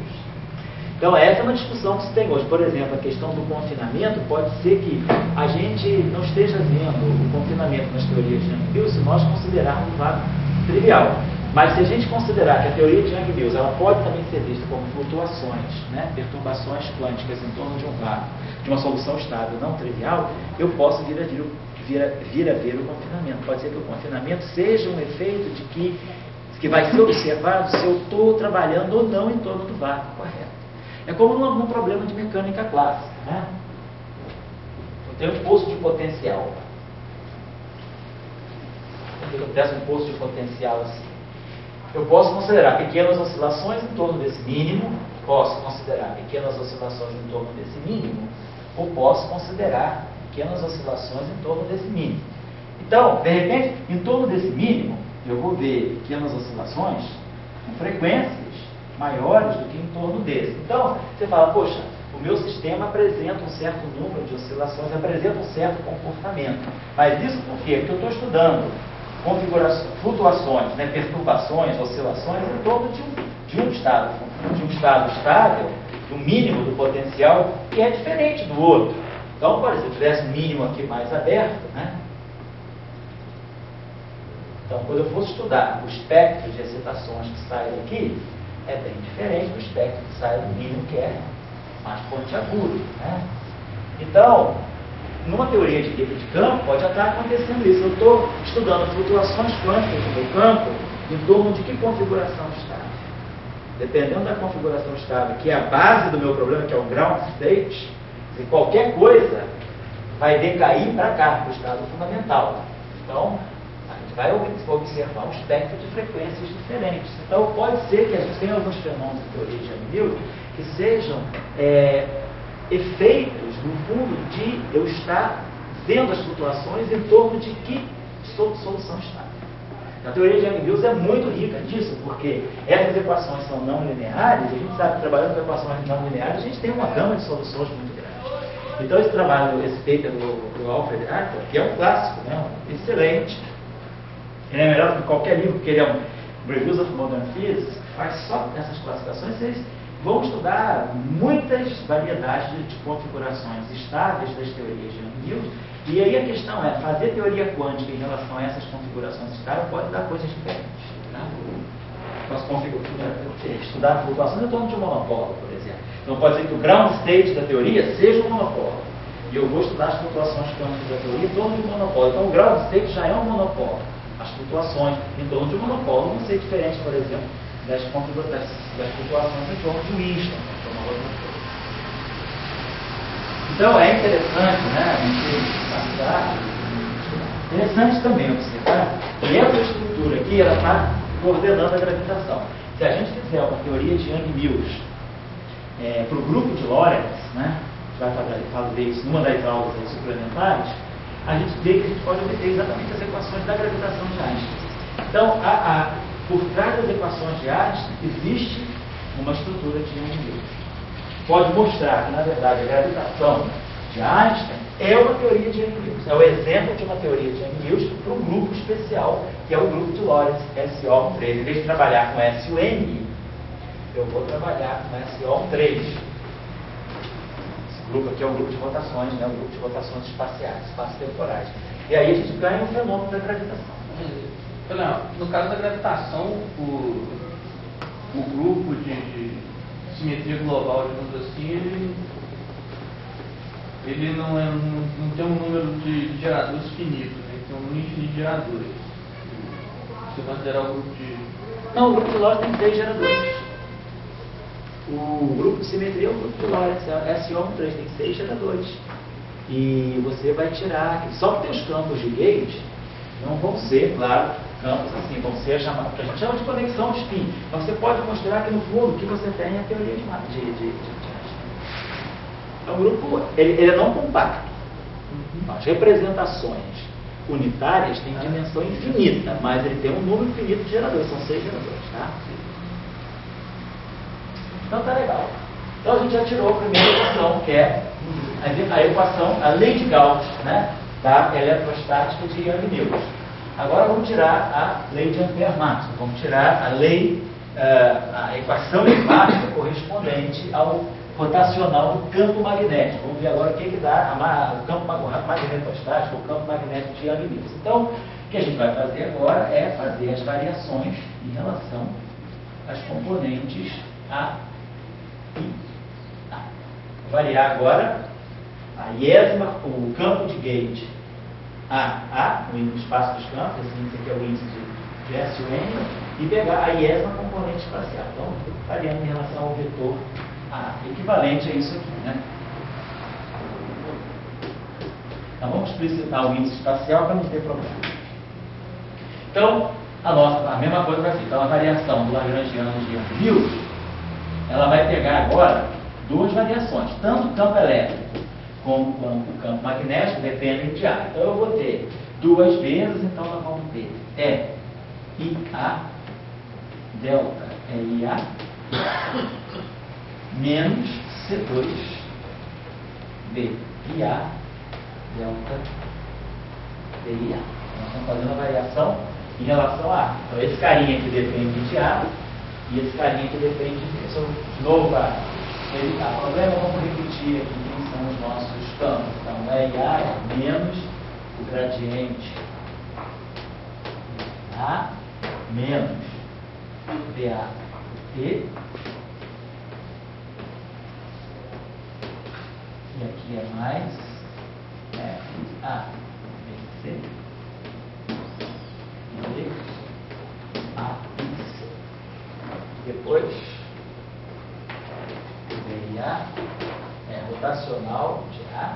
Então, essa é uma discussão que se tem hoje. Por exemplo, a questão do confinamento, pode ser que a gente não esteja vendo o confinamento nas teorias de Yang-Mills se nós considerarmos um vácuo trivial. Mas se a gente considerar que a teoria de Yang-Mills ela pode também ser vista como flutuações, né, perturbações quânticas em torno de um vácuo, de uma solução estável não trivial, eu posso vir a ver o confinamento. Pode ser que o confinamento seja um efeito de que vai ser observado se eu estou trabalhando ou não em torno do vácuo, correto? É como num problema de mecânica clássica, né? Eu tenho um poço de potencial. Quando acontece um poço de potencial assim, eu posso considerar pequenas oscilações em torno desse mínimo, posso considerar pequenas oscilações em torno desse mínimo, ou posso considerar pequenas oscilações em torno desse mínimo. Então, de repente, em torno desse mínimo, eu vou ver pequenas oscilações com frequências maiores do que em torno desse. Então, você fala, poxa, o meu sistema apresenta um certo número de oscilações, apresenta um certo comportamento. Mas isso por quê? Porque eu estou estudando configurações, flutuações, né, perturbações, oscilações em torno de um estado estável, do mínimo do potencial, que é diferente do outro. Então, por exemplo, se eu tivesse um mínimo aqui mais aberto, né? Então, quando eu fosse estudar o espectro de excitações que sai daqui, é bem diferente do espectro que sai do mínimo, que é mais pontiagudo, né? Então, numa teoria de campo, pode já estar acontecendo isso. Eu estou estudando flutuações quânticas no meu campo em torno de que configuração estável. Dependendo da configuração estável, que é a base do meu problema, que é o ground state, qualquer coisa vai decair para cá, para o estado fundamental. Então, a gente vai observar um espectro de frequências diferentes. Então, pode ser que a gente tenha alguns fenômenos de teoria de Yang-Mills que sejam efeitos, no fundo, de eu estar vendo as flutuações em torno de que solução estável. A teoria de Yang-Mills é muito rica disso, porque essas equações são não lineares, e a gente sabe que trabalhando com equações não lineares, a gente tem uma gama de soluções muito grande. Então, esse trabalho, esse paper do Alfred Adler, que é um clássico, né, excelente, ele é melhor do que qualquer livro, porque ele é um Reviews of Modern Physics, que faz só essas classificações. Vocês vão estudar muitas variedades de configurações estáveis das teorias de Yang-Mills, e aí a questão é, fazer teoria quântica em relação a essas configurações estáveis pode dar coisas diferentes. Né? Estudar flutuações em torno de um monopólio, por exemplo. Então pode ser que o ground state da teoria seja um monopólio. E eu vou estudar as flutuações quânticas da teoria em torno de um monopólio. Então o ground state já é um monopólio. As flutuações em torno de um monopólio vão ser diferentes, por exemplo, das flutuações em torno de um Einstein, que é uma outra coisa. Então é interessante, né, a gente passar. Interessante também observar que essa estrutura aqui ela está coordenando a gravitação. Se a gente fizer uma teoria de Yang-Mills para o grupo de Lorentz, né, a gente vai fazer isso numa das aulas suplementares, a gente vê que a gente pode obter exatamente as equações da gravitação de Einstein. Então, por trás das equações de Einstein, existe uma estrutura de Yang-Mills. Pode mostrar que, na verdade, a gravitação de Einstein é uma teoria de Yang-Mills. É o exemplo de uma teoria de Yang-Mills para um grupo especial, que é o grupo de Lorentz, SO13. Em vez de trabalhar com SUN, eu vou trabalhar com SO13. Esse grupo aqui é um grupo de rotações, né? Um grupo de rotações espaciais, espaço-temporais. E aí a gente ganha um fenômeno da gravitação. No caso da gravitação, o grupo de simetria global, digamos assim, ele não tem um número de geradores finito, né? Tem um número infinito de geradores. Se você considerar o grupo de... Não, o grupo de Lorentz tem 3 geradores. O grupo de simetria é o grupo de Lorentz, SO13 tem 6 geradores. E você vai tirar... Só que tem os campos de gauge, não vão ser, claro, campos assim, vão ser chamados, que a gente chama de conexão de spin. Mas você pode mostrar que no fundo o que você tem é a teoria de Einstein. Então o grupo, ele é não compacto. As representações unitárias têm dimensão infinita, mas ele tem um número infinito de geradores, são 6 geradores, tá? Então tá legal. Então a gente já tirou a primeira equação, que é a equação, a lei de Gauss, né, da eletrostática de Yang-Mills. Agora vamos tirar a lei de Ampère-Maxwell, vamos tirar a lei, a equação enigmática correspondente ao rotacional do campo magnético. Vamos ver agora o que dá o campo magnetostático, o campo magnético de Yang-Mills. Então, o que a gente vai fazer agora é fazer as variações em relação às componentes A e A. Vou variar agora a iésima, o campo de gauge A, no espaço dos campos, esse aqui é o índice de SUN, e pegar a iésima componente espacial. Então, variando em relação ao vetor A, equivalente a isso aqui, né? Então, vamos explicitar o índice espacial para não ter problema. Então, a mesma coisa vai ser. Então, a variação do Lagrangiano de Yang-Mills, ela vai pegar agora duas variações, tanto o campo elétrico como o campo magnético dependem de A. Então, eu vou ter duas vezes, então nós vamos ter IA, delta IA, menos C2 DIA, delta DIA. Nós estamos fazendo a variação em relação a A. Então, esse carinha aqui depende de A e esse carinha aqui depende de B. Então, de novo, para evitar problema, vamos repetir aqui quem são os nossos campos. Então, IA é menos o gradiente A menos DAT. E aqui é mais A, B, C, B, A, B, C. Depois, B e A é rotacional de A,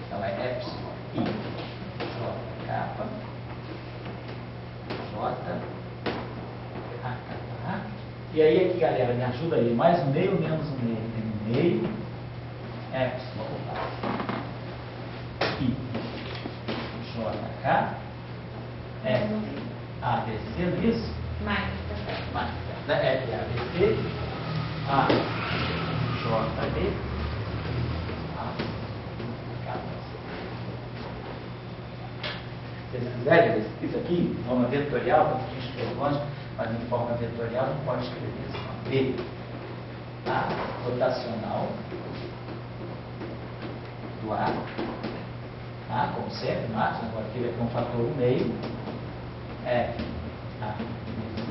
então é epsilon, I, J, kappa, J, A, kappa, A. E aí aqui, galera, me ajuda aí, mais um meio, menos um meio, tem um meio, epsilon, I, J, K, F, A, B, C, não é isso? Mais. F, A, B, C, A, J, B, A, K, C. Se vocês quiserem, isso aqui, de forma vetorial, para quem escreve longe, mas em forma vetorial não pode escrever isso. B, A, rotacional do A, como sempre, máximo, agora aqui vai ter um fator no meio, F, A, B, C,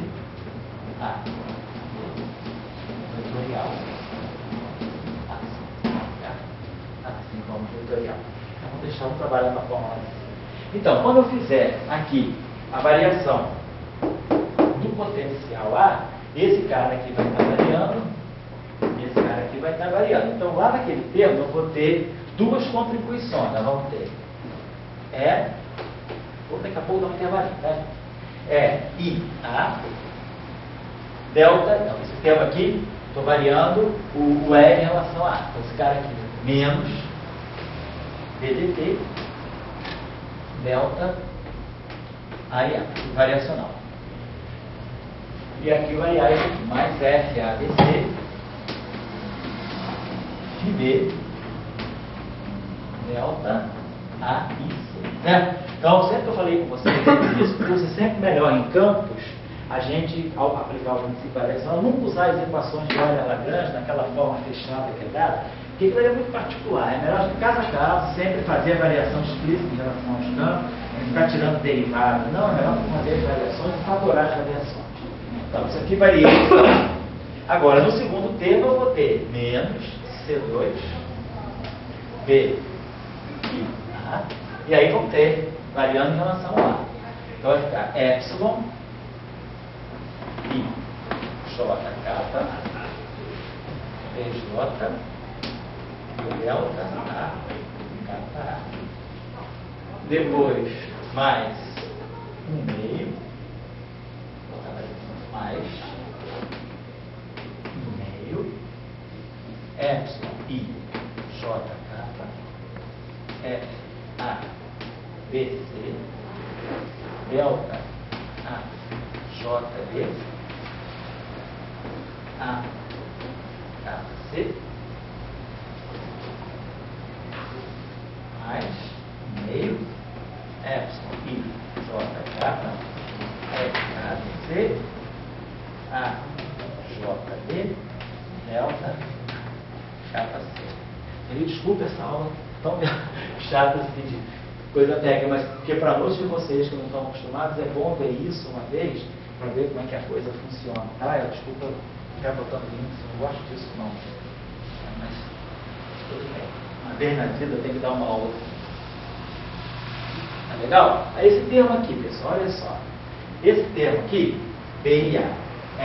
A, vetorial, assim como vetorial. Então, vou deixar um trabalhar na forma assim. Então, quando eu fizer aqui a variação do potencial A, esse cara aqui vai estar variando, esse cara aqui vai estar variando. Então, lá naquele termo, eu vou ter duas contribuições. Nós vamos ter daqui a pouco vamos ter a variante, né? IA, delta, então, esse termo aqui, estou variando o E em relação a A. Então, esse cara aqui, menos DDT, delta, AIA, variacional. E aqui vai IA mais F, A, B, C, de B, delta, A, I, C. Né? Então, sempre que eu falei com vocês isso, fosse sempre melhor em campos, a gente, ao aplicar o princípio de variação, nunca usar as equações de Euler-Lagrange naquela forma fechada que é dada, porque aquilo é muito particular. É melhor de caso a caso, sempre fazer a variação explícita em relação aos campos, ficar tirando derivado. Não, é melhor fazer as variações e favorar as variações. Então, isso aqui varia. Agora, no segundo termo, eu vou ter menos C2, B e A, e aí vão ter variando em relação a A. Então, vai ficar epsilon, I, J, kappa, PJ, delta, A, kappa, A. Depois, mais um meio, mais um meio, epsilon, I, J, kappa, F, A, B, C, delta, A, J, B, A, K, C, mais meio, epsilon, I, J, kappa, F, A, B, C, A, J, B, delta, kappa, C. Me desculpe essa aula tão chata assim de coisa técnica, mas porque para muitos de vocês que não estão acostumados, é bom ver isso uma vez, para ver como é que a coisa funciona, tá? Desculpa ficar botando links, eu não gosto disso não. Mas tudo bem. Uma vez na vida tem que dar uma aula. Tá legal? Aí esse termo aqui, pessoal, olha só. Esse termo aqui, B e A,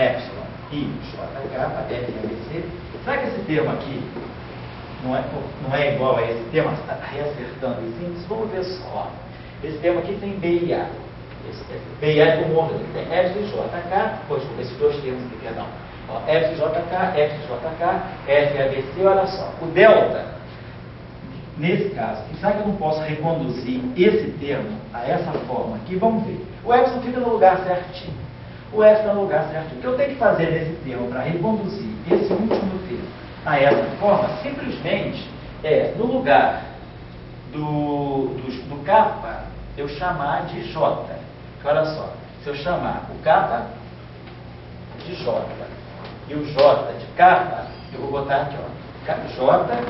epsilon, I, J, kappa, F, A, B, C. Será que esse termo aqui não é igual a esse termo? Está reacertando os índices? Vamos ver só. Esse termo aqui tem B e A. B e A é comum, tem F, J, K, pois esses dois termos aqui, perdão. F, J, K, F, J, K, F, A, B, C, olha só. O delta, nesse caso, será que eu não posso reconduzir esse termo a essa forma aqui? Vamos ver. O epsilon fica no lugar certinho. O F está no lugar certinho. O que eu tenho que fazer nesse termo para reconduzir esse último termo a essa forma, simplesmente no lugar do kappa, eu chamar de J. Olha só, se eu chamar o kappa de J e o J de kappa, eu vou botar aqui, ó, J,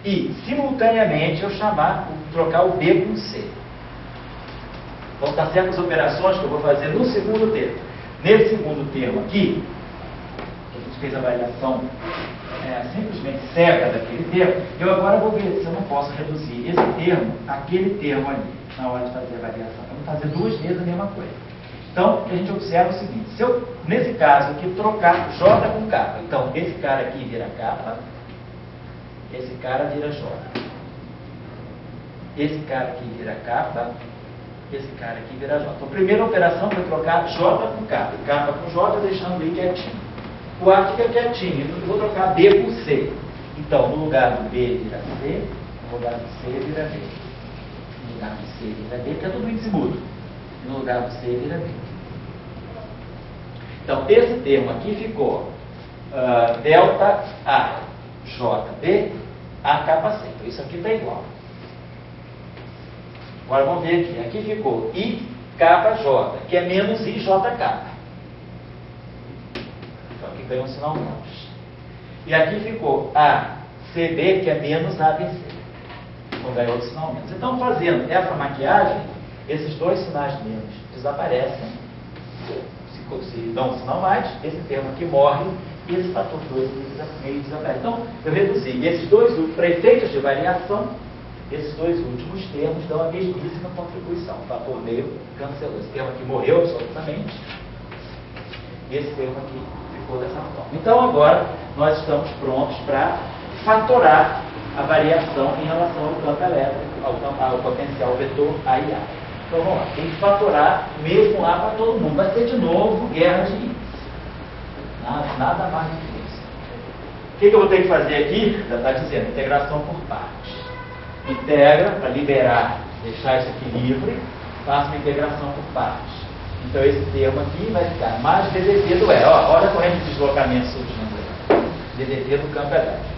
e simultaneamente eu trocar o B com C. Vão estar certas operações que eu vou fazer no segundo termo. Nesse segundo termo aqui, que a gente fez a variação simplesmente cega daquele termo, eu agora vou ver se eu não posso reduzir esse termo àquele termo ali. na hora de fazer a variação. Vamos fazer duas vezes a mesma coisa. Então, a gente observa o seguinte, se eu, nesse caso aqui, trocar J com K, então esse cara aqui vira K, esse cara vira J. Esse cara aqui vira K, esse cara aqui vira J. Então, a primeira operação foi trocar J com K, K com J, deixando I quietinho. O A fica quietinho, eu vou trocar B com C. Então, no lugar do B vira C, no lugar do C vira B. No lugar do C vira B, porque é tudo índice mudo. No lugar do C vira B. Então, esse termo aqui ficou delta A, JB, A capa C. Então, isso aqui está igual. Agora vamos ver aqui. Aqui ficou I capa J, que é menos I J capa. Então, aqui ganhou um sinal menos. E aqui ficou A CB, que é menos ABC. Então, ganhou outro sinal menos. Então, fazendo essa maquiagem, esses dois sinais menos desaparecem. Se dão um sinal mais, esse termo aqui morre e esse fator 2 meio desaparece. Então, eu reduzi. Esses dois, para efeitos de variação, esses dois últimos termos dão a mesmíssima contribuição. O fator meio cancelou. Esse termo aqui morreu absolutamente. E esse termo aqui ficou dessa forma. Então, agora, nós estamos prontos para fatorar a variação em relação ao campo elétrico, ao potencial vetor A e A. Então, vamos lá. Tem que fatorar mesmo A para todo mundo. Vai ser de novo guerra de índice. Nada mais do que isso. O que eu vou ter que fazer aqui? Já está dizendo, integração por partes. Integra para liberar, deixar isso aqui livre, faço uma integração por partes. Então, esse termo aqui vai ficar mais DDT do E. Olha a corrente de deslocamento surgindo. DDT do campo elétrico.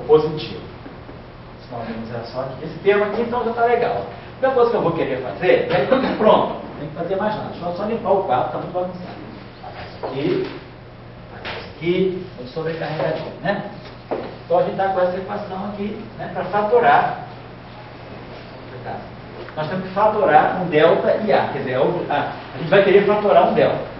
Positivo. Senão vamos usar só aqui. Esse termo aqui, então, já está legal. A primeira coisa que eu vou querer fazer é pronto. Não tem que fazer mais nada. Só limpar o quadro, está muito bagunçado. Isso aqui, muito sobrecarregadinho, né? Então, a gente está com essa equação aqui, né, para fatorar. Nós temos que fatorar um delta e A. Quer dizer, a gente vai querer fatorar um delta.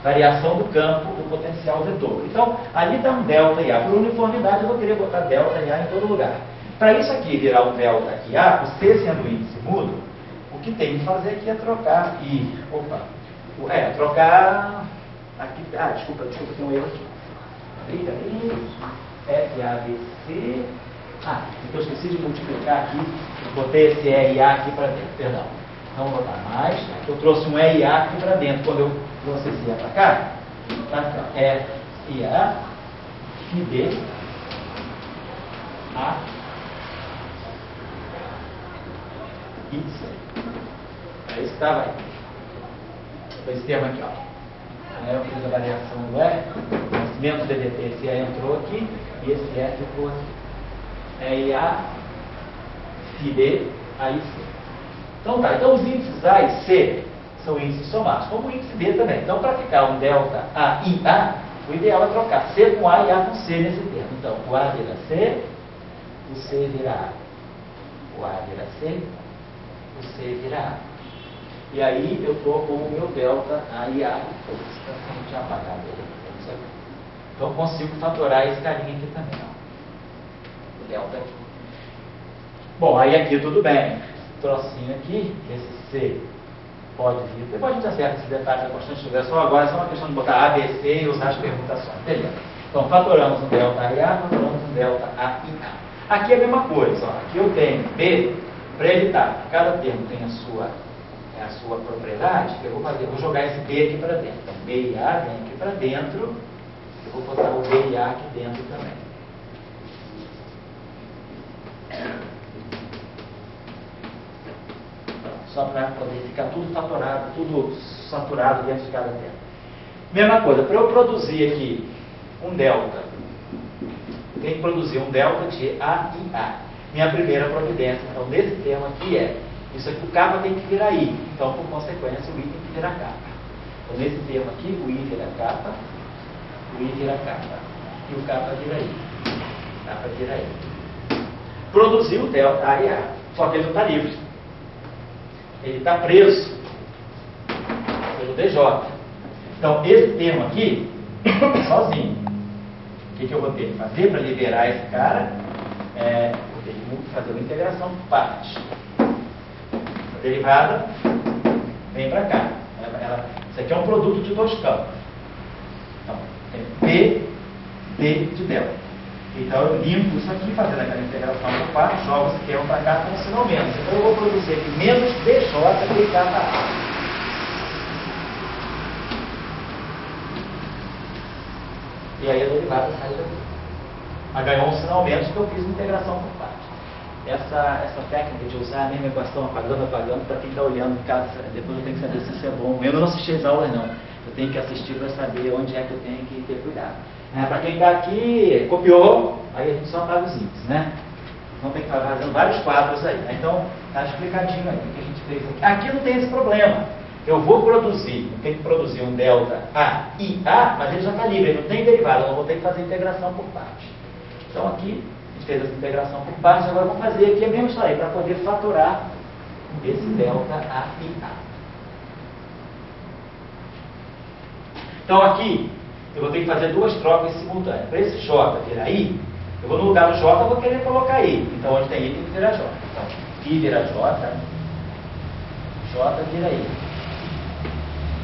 Variação do campo do potencial vetor. Então, ali está um delta e A. Por uniformidade, eu vou querer botar delta e A em todo lugar. Para isso aqui virar um delta e A, o C sendo índice mudo, o que tem que fazer aqui é trocar I. Trocar... Aqui, desculpa, tem um erro aqui. FABC. Então eu esqueci de multiplicar aqui. Eu botei esse E e A aqui para dentro. Perdão. Não vou botar mais. Eu trouxe um E e A aqui para dentro. Quando eu trouxe esse E para cá, tá? F e A, e B, A, e C. É isso que estava aí. Esse termo aqui, ó. Eu fiz a variação do E, nascimento do DDT, esse E entrou aqui, e esse E ficou aqui. E e A, e B, A e C. Então tá, então os índices A e C são índices somados, como o índice B também. Então, para ficar um delta A e A, o ideal é trocar C com A e A com C nesse termo. Então, o A vira C, o C vira A. O A vira C, o C vira A. E aí eu estou com o meu delta A e A. Eu tinha apagado ele. Então, eu consigo fatorar esse carinha aqui também. Ó. O delta aqui. Bom, aí aqui tudo bem. Trocinho aqui, esse C pode vir. Depois a gente acerta esse detalhe da constante de inversão. Agora é só uma questão de botar A, B, C e usar as permutações. Beleza. Então, fatoramos um delta A e A, fatoramos um delta A e A. Aqui é a mesma coisa. Ó. Aqui eu tenho B, para evitar que cada termo tenha a sua propriedade, eu vou jogar esse B aqui para dentro. Então, B e A vem aqui para dentro. Eu vou botar o B e A aqui dentro também. Só para poder ficar tudo fatorado, tudo saturado dentro de cada termo. Mesma coisa, para eu produzir aqui um delta, tem que produzir um delta de A e A. Minha primeira providência, então, nesse termo aqui isso aqui, o kappa tem que virar I. Então, por consequência, o I tem que virar kappa. Então, nesse termo aqui, o I vira kappa, o I vira kappa, e o kappa vira I. Kappa vira I. Produziu o delta A e A, só que ele não está livre. Ele está preso pelo DJ. Então, esse termo aqui, sozinho. O que eu vou ter que fazer para liberar esse cara? Vou ter que fazer uma integração por partes. A derivada vem para cá. Isso aqui é um produto de dois campos. Então, tem P, D de delta. Então, eu limpo isso aqui, fazendo aquela integração por partes, jogo esse termo para cá com sinal menos. Então, eu vou produzir aqui menos DJ de cada A. E aí a derivada sai daqui. Mas ganhou um sinal menos que eu fiz uma integração por partes. Essa técnica de usar a mesma equação apagando, para quem está olhando, depois eu tenho que saber se isso é bom. Eu não assisti as aulas não. Eu tenho que assistir para saber onde é que eu tenho que ter cuidado. Para quem está aqui, copiou, aí a gente só apaga os índices, né? Então tem que estar fazendo vários quadros aí. Então está explicadinho aí o que a gente fez aqui. Aqui não tem esse problema. Eu vou produzir, eu tenho que produzir um delta A e A, mas ele já está livre, ele não tem derivada, eu não vou ter que fazer integração por partes. Então aqui, a gente fez essa integração por partes, agora vamos fazer aqui a mesma história, para poder faturar esse delta A e A. Então aqui, eu vou ter que fazer duas trocas simultâneas. Para esse J virar I, eu vou no lugar do J, eu vou querer colocar I. Então onde tem I tem que virar J. Então, I vira J, J vira I.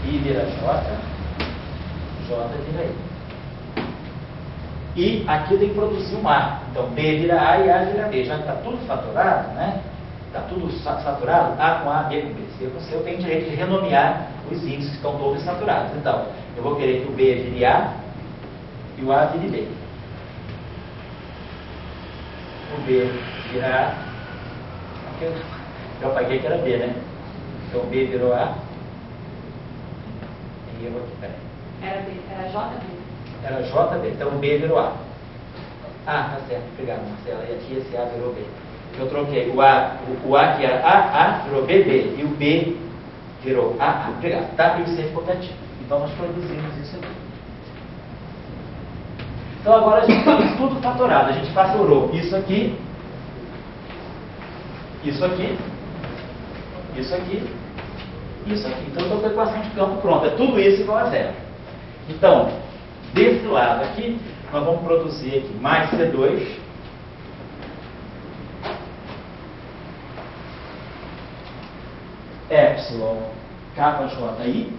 I vira J, J vira I. E aqui eu tenho que produzir um A. Então, B vira A e A vira B. Já está tudo faturado, né? Está tudo saturado, A com A, B com B, C com C. Eu tenho direito de renomear os índices que estão todos saturados. Então, eu vou querer que o B vire A e o A vire B. O B vira A. Aqui eu apaguei que era B, né? Então, B virou A. Era JB. Era JB, então o B virou A. Ah, tá certo, obrigado, Marcela. E aqui esse A virou B. Eu troquei o A que era A virou BB. E o B virou AA. Obrigado. Tá? E o C ficou quietinho. Então nós produzimos isso aqui. Então agora a gente tem tudo fatorado. A gente fatorou isso aqui, isso aqui, isso aqui. Isso aqui. Então, eu estou com a equação de campo pronta. É tudo isso igual a zero. Então, desse lado aqui, nós vamos produzir aqui mais C2. Epsilon kappa JI.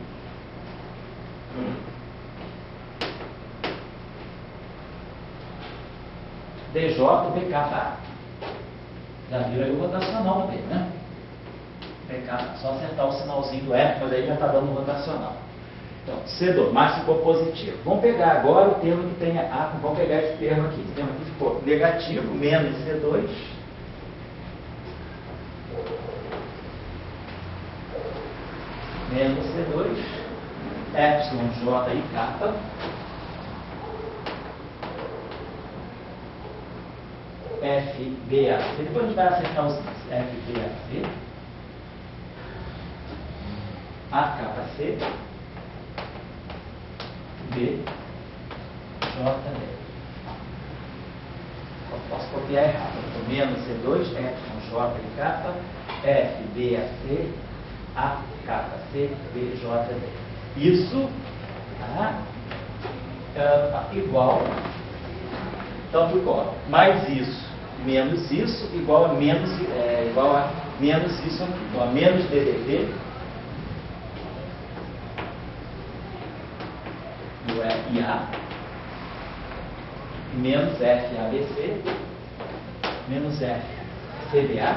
DJ BK A. Já viram aí o rotacional do B, né? Só acertar o sinalzinho do F, mas aí já está dando rotacional. Então, C2, mas ficou positivo. Vamos pegar agora o termo que tem A, vamos pegar esse termo aqui. Esse termo aqui ficou negativo, menos C2. Menos C2. Epsilon J e kappa. FBAC. Depois a gente vai acertar os FBAC. A kappa C, B, J, D. Eu posso copiar errado. Então, menos C2, Epsilon J e kappa, F, B, A, C, A, kappa C, B, J, D. Isso igual. Então ficou mais isso, menos isso, igual a menos isso aqui. Então, a menos DDT. Do FA menos FABC menos FCBA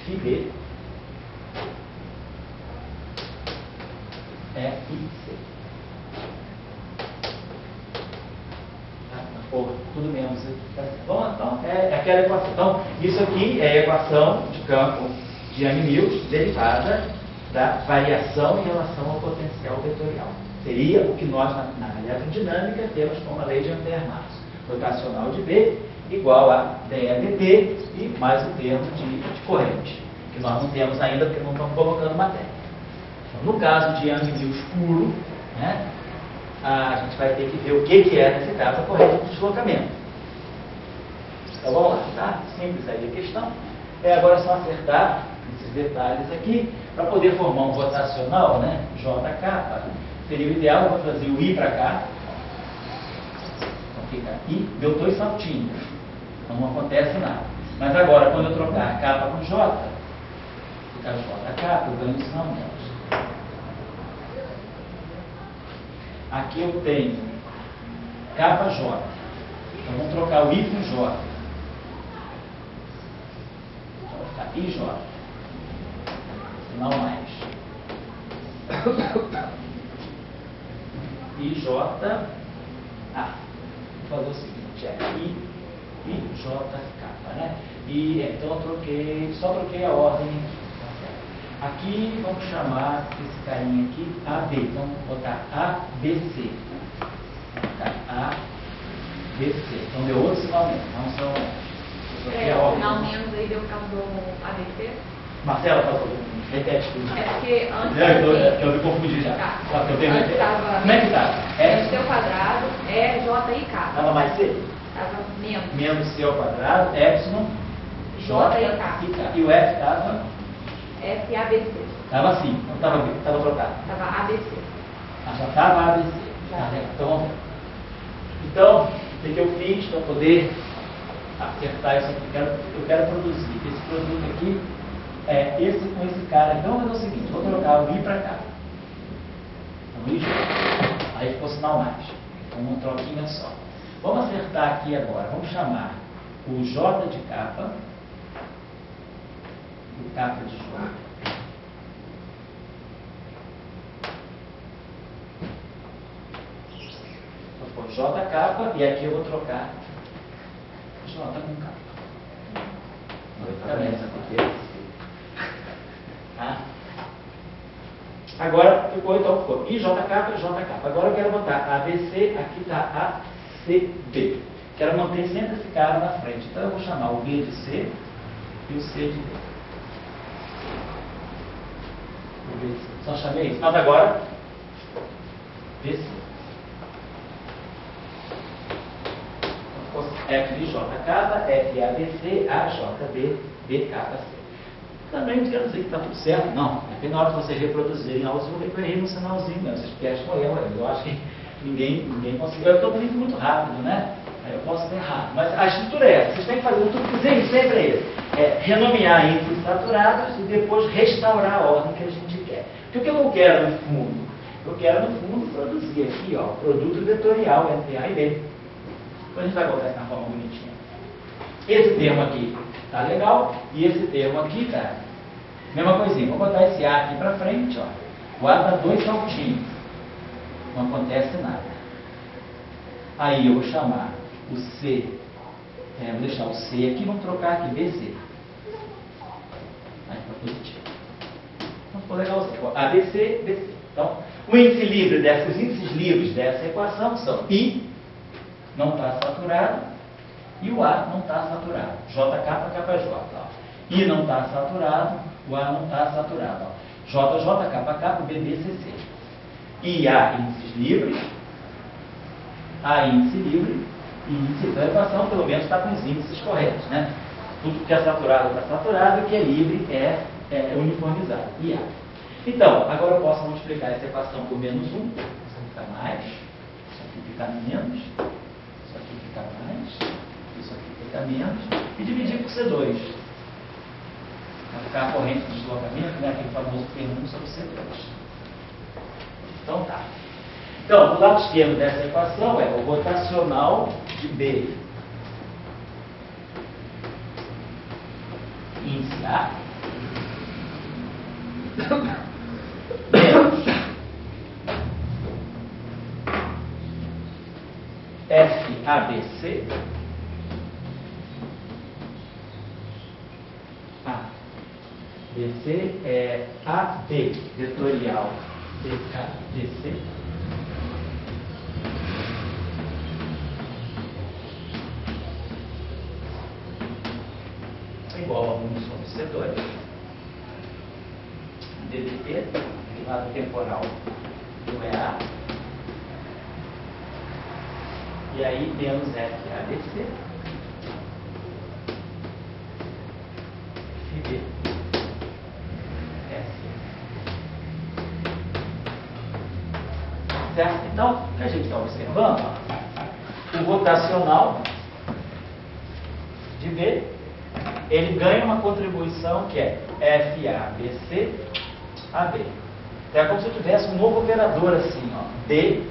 FB FIC. Tudo menos aqui. Bom, então é aquela equação. Então, isso aqui é a equação de campo de Yang-Mills derivada da variação em relação ao potencial vetorial. Seria o que nós, na eletrodinâmica, temos como a lei de Ampère-Marx. Rotacional de B igual a dEdt e mais o termo de corrente, que nós não temos ainda porque não estamos colocando matéria. Então, no caso de Yang-Mills puro, né, a gente vai ter que ver o que é, nesse caso, a corrente de deslocamento. Então vamos lá, tá? Simples aí a questão. Agora é só acertar esses detalhes aqui, para poder formar um rotacional, né? JK, seria o ideal, eu vou trazer o I para cá, então fica I, deu 2 saltinhos, então não acontece nada. Mas agora, quando eu trocar K com J, fica JK, eu ganho sinal menos. Aqui eu tenho KJ, então vamos trocar o I com J. Então vai ficar IJ, sinal mais. IJ, vou fazer o seguinte, é IJK, né? Então eu só troquei a ordem aqui. Aqui vamos chamar esse carinha aqui AB, então vou botar ABC. Vou botar ABC, então deu outro sinal menos, não são... O sinal menos aí deu por causa do ABC? Marcela, por favor, repete tudo. É porque antes... Eu me confundi já. Tá. Só que eu tenho... Antes estava... Como é que estava? S ao quadrado, E, J e K. Estava mais C? Estava menos. Menos C ao quadrado, Epsilon, J e K. E o F estava? F, ABC. Estava assim, não estava trocado. Estava ABC. Já estava ABC. Já. Tá, então vamos ver. Então, o que eu fiz para poder acertar isso aqui? Eu quero produzir esse produto aqui, esse com esse cara. Então, eu vou fazer o seguinte, vou trocar o I para cá. Então, I, aí ficou sinal mais. Então, uma troquinha só. Vamos acertar aqui agora. Vamos chamar o J de capa, o capa de J. J capa, e aqui eu vou trocar J com capa. Tá? Agora ficou então, I, J capa, J capa. Agora eu quero botar ABC, aqui está ACB. Quero manter sempre esse cara na frente. Então eu vou chamar o B de C e o C de D. O B de C. Só chamei isso. Mas agora, BC. F de J capa, F ABC, A, J, B, B, capa, C. Também não quero dizer que está tudo certo, não. É que na hora que vocês reproduzirem a aula, eu errei no sinalzinho, né? Vocês testam o erro. Eu acho que ninguém conseguiu. Eu estou muito rápido, né? Eu posso errar. Mas a estrutura é essa. Vocês têm que fazer um truquezinho, sempre é esse. Renomear índices saturados e depois restaurar a ordem que a gente quer. Porque o que eu quero no fundo? Eu quero, no fundo, produzir aqui, ó, produto vetorial entre A e B. Depois a gente vai colocar isso na forma bonitinha. Esse termo aqui tá legal e esse termo aqui tá. Mesma coisinha. Vou botar esse A aqui para frente, ó. O A dá 2 saltinhos. Não acontece nada. Aí eu vou chamar o C. Vou deixar o C aqui, vamos trocar aqui BC. Aí fica positivo. Então ficou legalzinho. ABC, BC. Então, os índices livres dessa equação são I, não está saturado, e o A não está saturado. JK, KJ. Ó. I não está saturado, o A não está saturado. Ó. JJ, KK, BBCC. I, A, índices livres, A, índice livre, e índice. Então a equação, pelo menos, está com os índices corretos, né? Tudo que é saturado está saturado, e o que é livre é uniformizado. I, A. Então, agora eu posso multiplicar essa equação por menos 1, isso aqui fica mais, isso aqui fica menos, isso aqui fica mais, isso aqui fica menos, e dividir por C2. Vai ficar a corrente de deslocamento, né, aquele famoso P1 sobre C2. Então tá. Então, do lado esquerdo dessa equação é o rotacional de B. Índice A. Menos FABC BC é AB vetorial BKDC igual a 1 sobre C2 DDT, lado temporal do EA, e aí menos FABC e B. certo? Então, o que a gente está observando, ó, o rotacional de B, ele ganha uma contribuição que é FABC AB. Então, é como se eu tivesse um novo operador assim, ó, D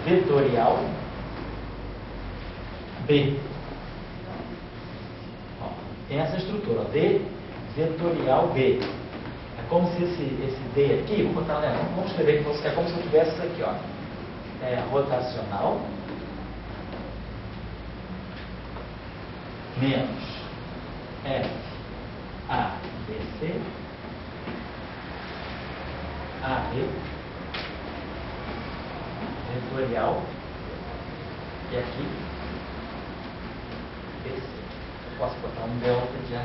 vetorial B. Ó, tem essa estrutura, ó, D vetorial B. É como se esse D aqui, vou botar, né, vamos escrever que é como se eu tivesse isso aqui, ó, rotacional menos F A B C A B vetorial e aqui BC. Eu posso botar um delta de AC.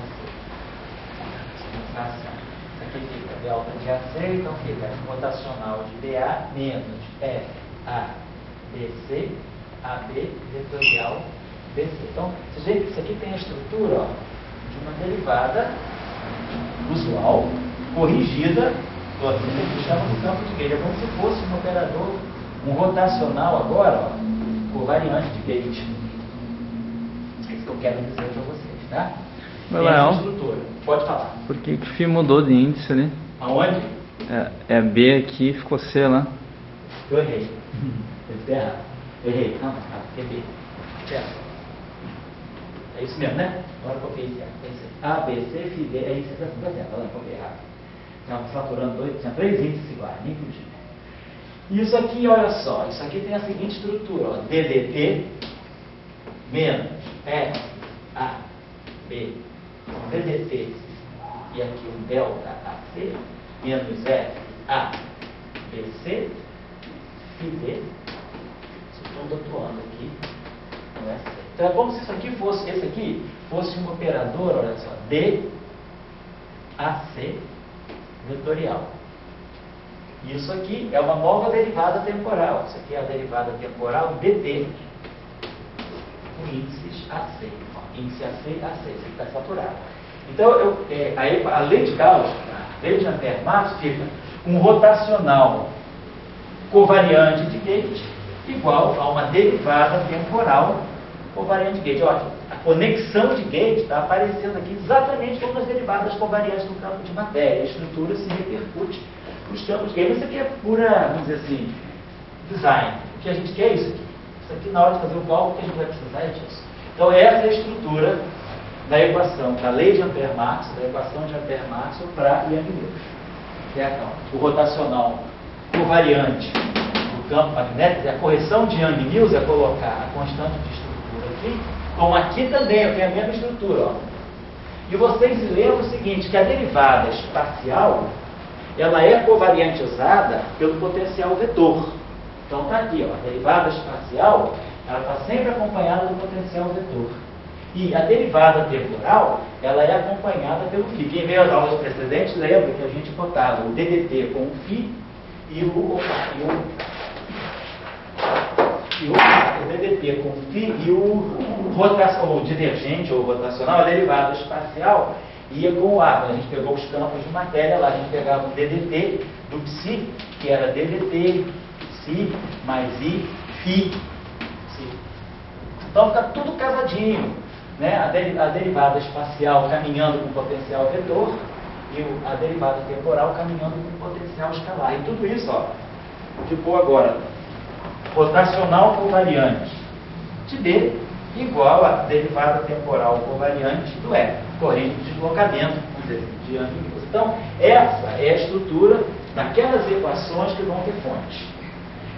Isso aqui fica delta de AC, então fica rotacional de BA menos F A BC AB vetorial BC. Então, você vê que isso aqui tem a estrutura, ó, de uma derivada usual, corrigida, do que a gente chama do campo de gauge. É como se fosse um operador, um rotacional agora, ó, covariante de gauge. É isso que eu quero dizer para vocês, tá? Tem essa estrutura. Pode falar. Por que o φ mudou de índice ali? Aonde? É B aqui, ficou C lá. Eu errei. Eu estou errado. Eu errei. Não, tá, é B. Certo. É isso mesmo, né? Agora eu copiei certo. É isso aí. A, B, C, F, D. É isso que está certo. Olha, eu copiei errado. Estava faturando dois, tinha 3 índices iguais, nem podia. Isso aqui, olha só. Isso aqui tem a seguinte estrutura, ó. DDT menos F, A, B, DDT e aqui um delta AC menos F, A, B, C, Φ, D. Estou atuando aqui. Não é certo. Então é como se isso aqui fosse, esse aqui fosse um operador, olha só, D, AC, vetorial. Isso aqui é uma nova derivada temporal. Isso aqui é a derivada temporal DT, com índices AC. Ó, índice AC, AC, isso aqui está saturado. Então, aí, a lei de Gauss, a lei de Ampère-Marx, fica um rotacional covariante de gauge igual a uma derivada temporal covariante de gauge. Olha, a conexão de gauge está aparecendo aqui exatamente como as derivadas covariantes do campo de matéria. A estrutura se repercute nos campos de gauge. Isso aqui é pura, vamos dizer assim, design. O que a gente quer é isso aqui. Isso aqui, na hora de fazer o cálculo, o que a gente vai precisar é disso. Então, essa é a estrutura da equação, da lei de Ampère-Marx, da equação de Ampère-Marx para Young-Mills. Certo? O rotacional covariante do campo magnético, a correção de Young-Mills é colocar a constante de estrutura aqui, como aqui também, eu tenho a mesma estrutura. Ó. E vocês se lembram o seguinte, que a derivada espacial, ela é covariantizada pelo potencial vetor. Então está aqui, ó, a derivada espacial, ela está sempre acompanhada do potencial vetor. E a derivada temporal, ela é acompanhada pelo φ. Quem veio às aulas precedentes lembra que a gente botava o DDT com o φ e o DDT com o φ e o divergente ou rotacional, a derivada espacial, ia com o A. Quando a gente pegou os campos de matéria lá, a gente pegava o DDT do psi, que era DDT, psi, mais I, φ. Então fica tudo casadinho. Né? A derivada espacial caminhando com potencial vetor e a derivada temporal caminhando com potencial escalar. E tudo isso, ó, ficou agora rotacional covariante de D igual a derivada temporal covariante do E, corrente de deslocamento, vamos dizer, de Young-Mills. Então, essa é a estrutura daquelas equações que vão ter fonte.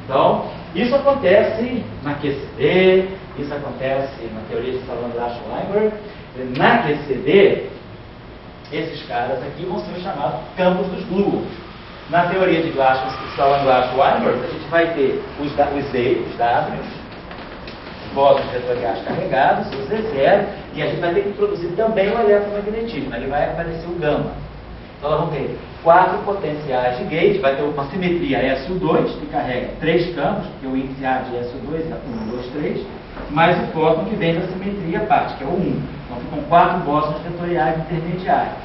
Então, isso acontece na QCD, isso acontece na teoria de Salandra-Schweinberg. Na QCD, esses caras aqui vão ser chamados campos dos gluons. Na teoria de Salandra-Schweinberg, a gente vai ter os Z, os W, os bósons vetoriais carregados, os Z0, e a gente vai ter que introduzir também o eletromagnetismo. Ali vai aparecer o gama. Então, nós vamos ter 4 potenciais de gauge, vai ter uma simetria SU2, que carrega 3 campos, que é o índice A de SU2 é 1, 2, 3, mais o fóton que vem da simetria parte, que é o 1. Então, ficam 4 bósons vetoriais intermediários.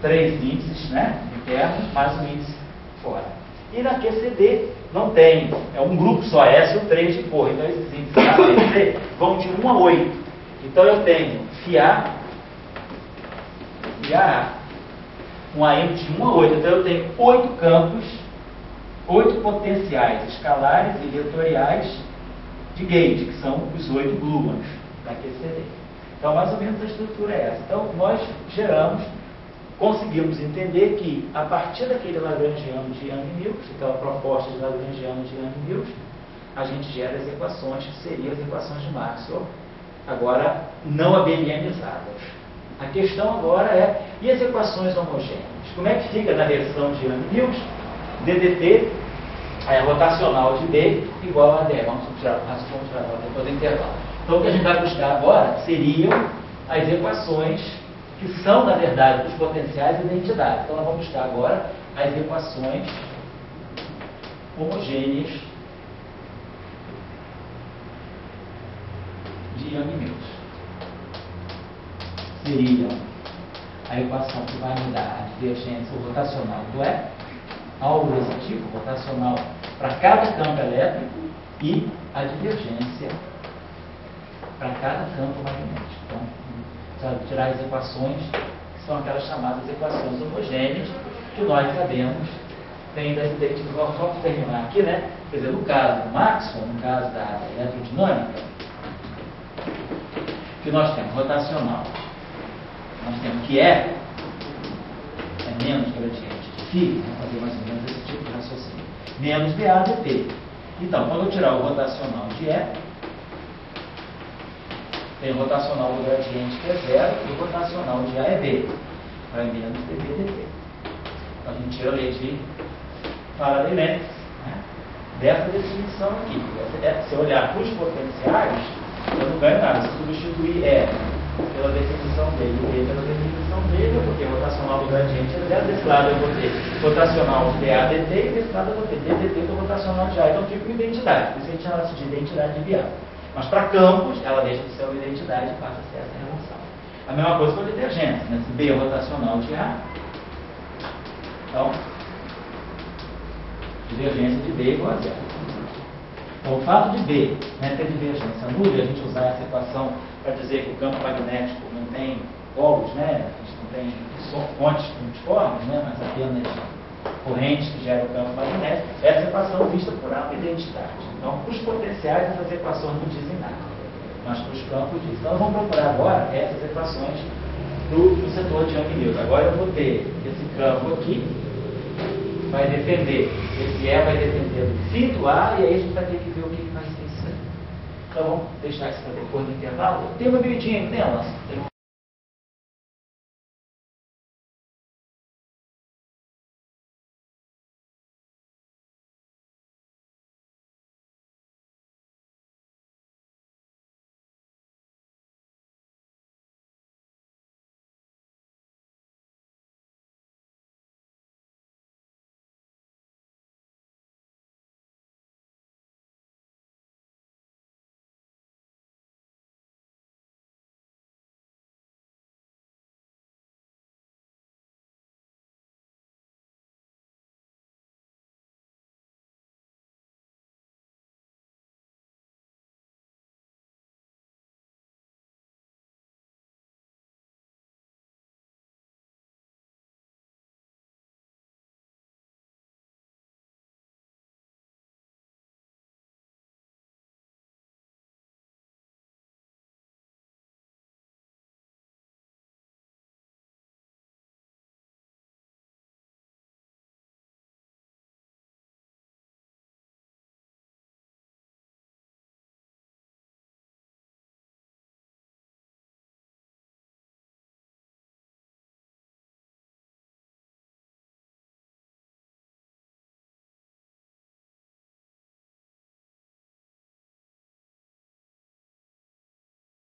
3 índices, né, internos, mais um índice fora. E na QCD não tem, é um grupo só, S e o 3 de cor. Então esses índices A, B e C vão de 1 a 8. Então eu tenho φA e AA, um AM de 1 a 8. Então eu tenho 8 campos, 8 potenciais escalares e vetoriais de gauge, que são os 8 gluons da QCD. Então mais ou menos a estrutura é essa. Então nós conseguimos entender que a partir daquele lagrangiano de Young-Mills, aquela proposta de lagrangiano de Young-Mills, a gente gera as equações que seriam as equações de Maxwell, agora não abelianizadas. A questão agora é, e as equações homogêneas? Como é que fica na versão de Young-Mills? DDT rotacional de D igual a D. Vamos tirar depois do intervalo. Então o que a gente vai buscar agora seriam as equações que são, na verdade, os potenciais e identidades. Então nós vamos buscar agora as equações homogêneas de Young-Mills. Seria a equação que vai me dar a divergência rotacional do E, algo desse tipo, rotacional para cada campo elétrico, e a divergência para cada campo magnético. Então, precisa tirar as equações, que são aquelas chamadas equações homogêneas, que nós sabemos, tem das identidades. Vamos terminar aqui, né? Quer dizer, no caso do Maxwell, no caso da eletrodinâmica, que nós temos rotacional, nós temos que é menos gradiente de φ, vamos fazer mais ou menos esse tipo de raciocínio, menos dA dt. Então, quando eu tirar o rotacional de E, tem o rotacional do gradiente que é 0 e o rotacional de A é B, vai menos dB dt. Então, a gente tira a lei de Faraday-Lenz, né, dessa definição aqui. Se eu olhar para os potenciais, eu não ganho nada. Se substituir E pela definição dele e B pela definição dele, eu vou ter rotacional do gradiente é 0, desse lado eu vou ter rotacional de dA dt e desse lado eu vou ter ddt do rotacional de A. Então fica uma identidade, por isso a gente chama ela de identidade de viável. Mas para campos, ela deixa de ser uma identidade e passa a ser essa relação. A mesma coisa com a divergência, né? Se B é rotacional de A, então divergência de B igual a 0. Então, o fato de B, né, ter divergência nula, e a gente usar essa equação para dizer que o campo magnético não tem polos, né, a gente não tem fontes multiformes, né, mas apenas correntes que geram o campo magnético, essa equação vista por ampla identidade. Então, para os potenciais, essas equações não dizem nada, mas para os campos dizem. Então, vamos procurar agora essas equações do setor de Young-Mills. Agora eu vou ter esse campo aqui, vai depender, esse E vai depender do φ do A, e aí a gente vai ter que ver o que vai ser isso aí. Então vamos deixar isso para depois do intervalo. Tem uma bebidinha aí, tem, Lance? Tem.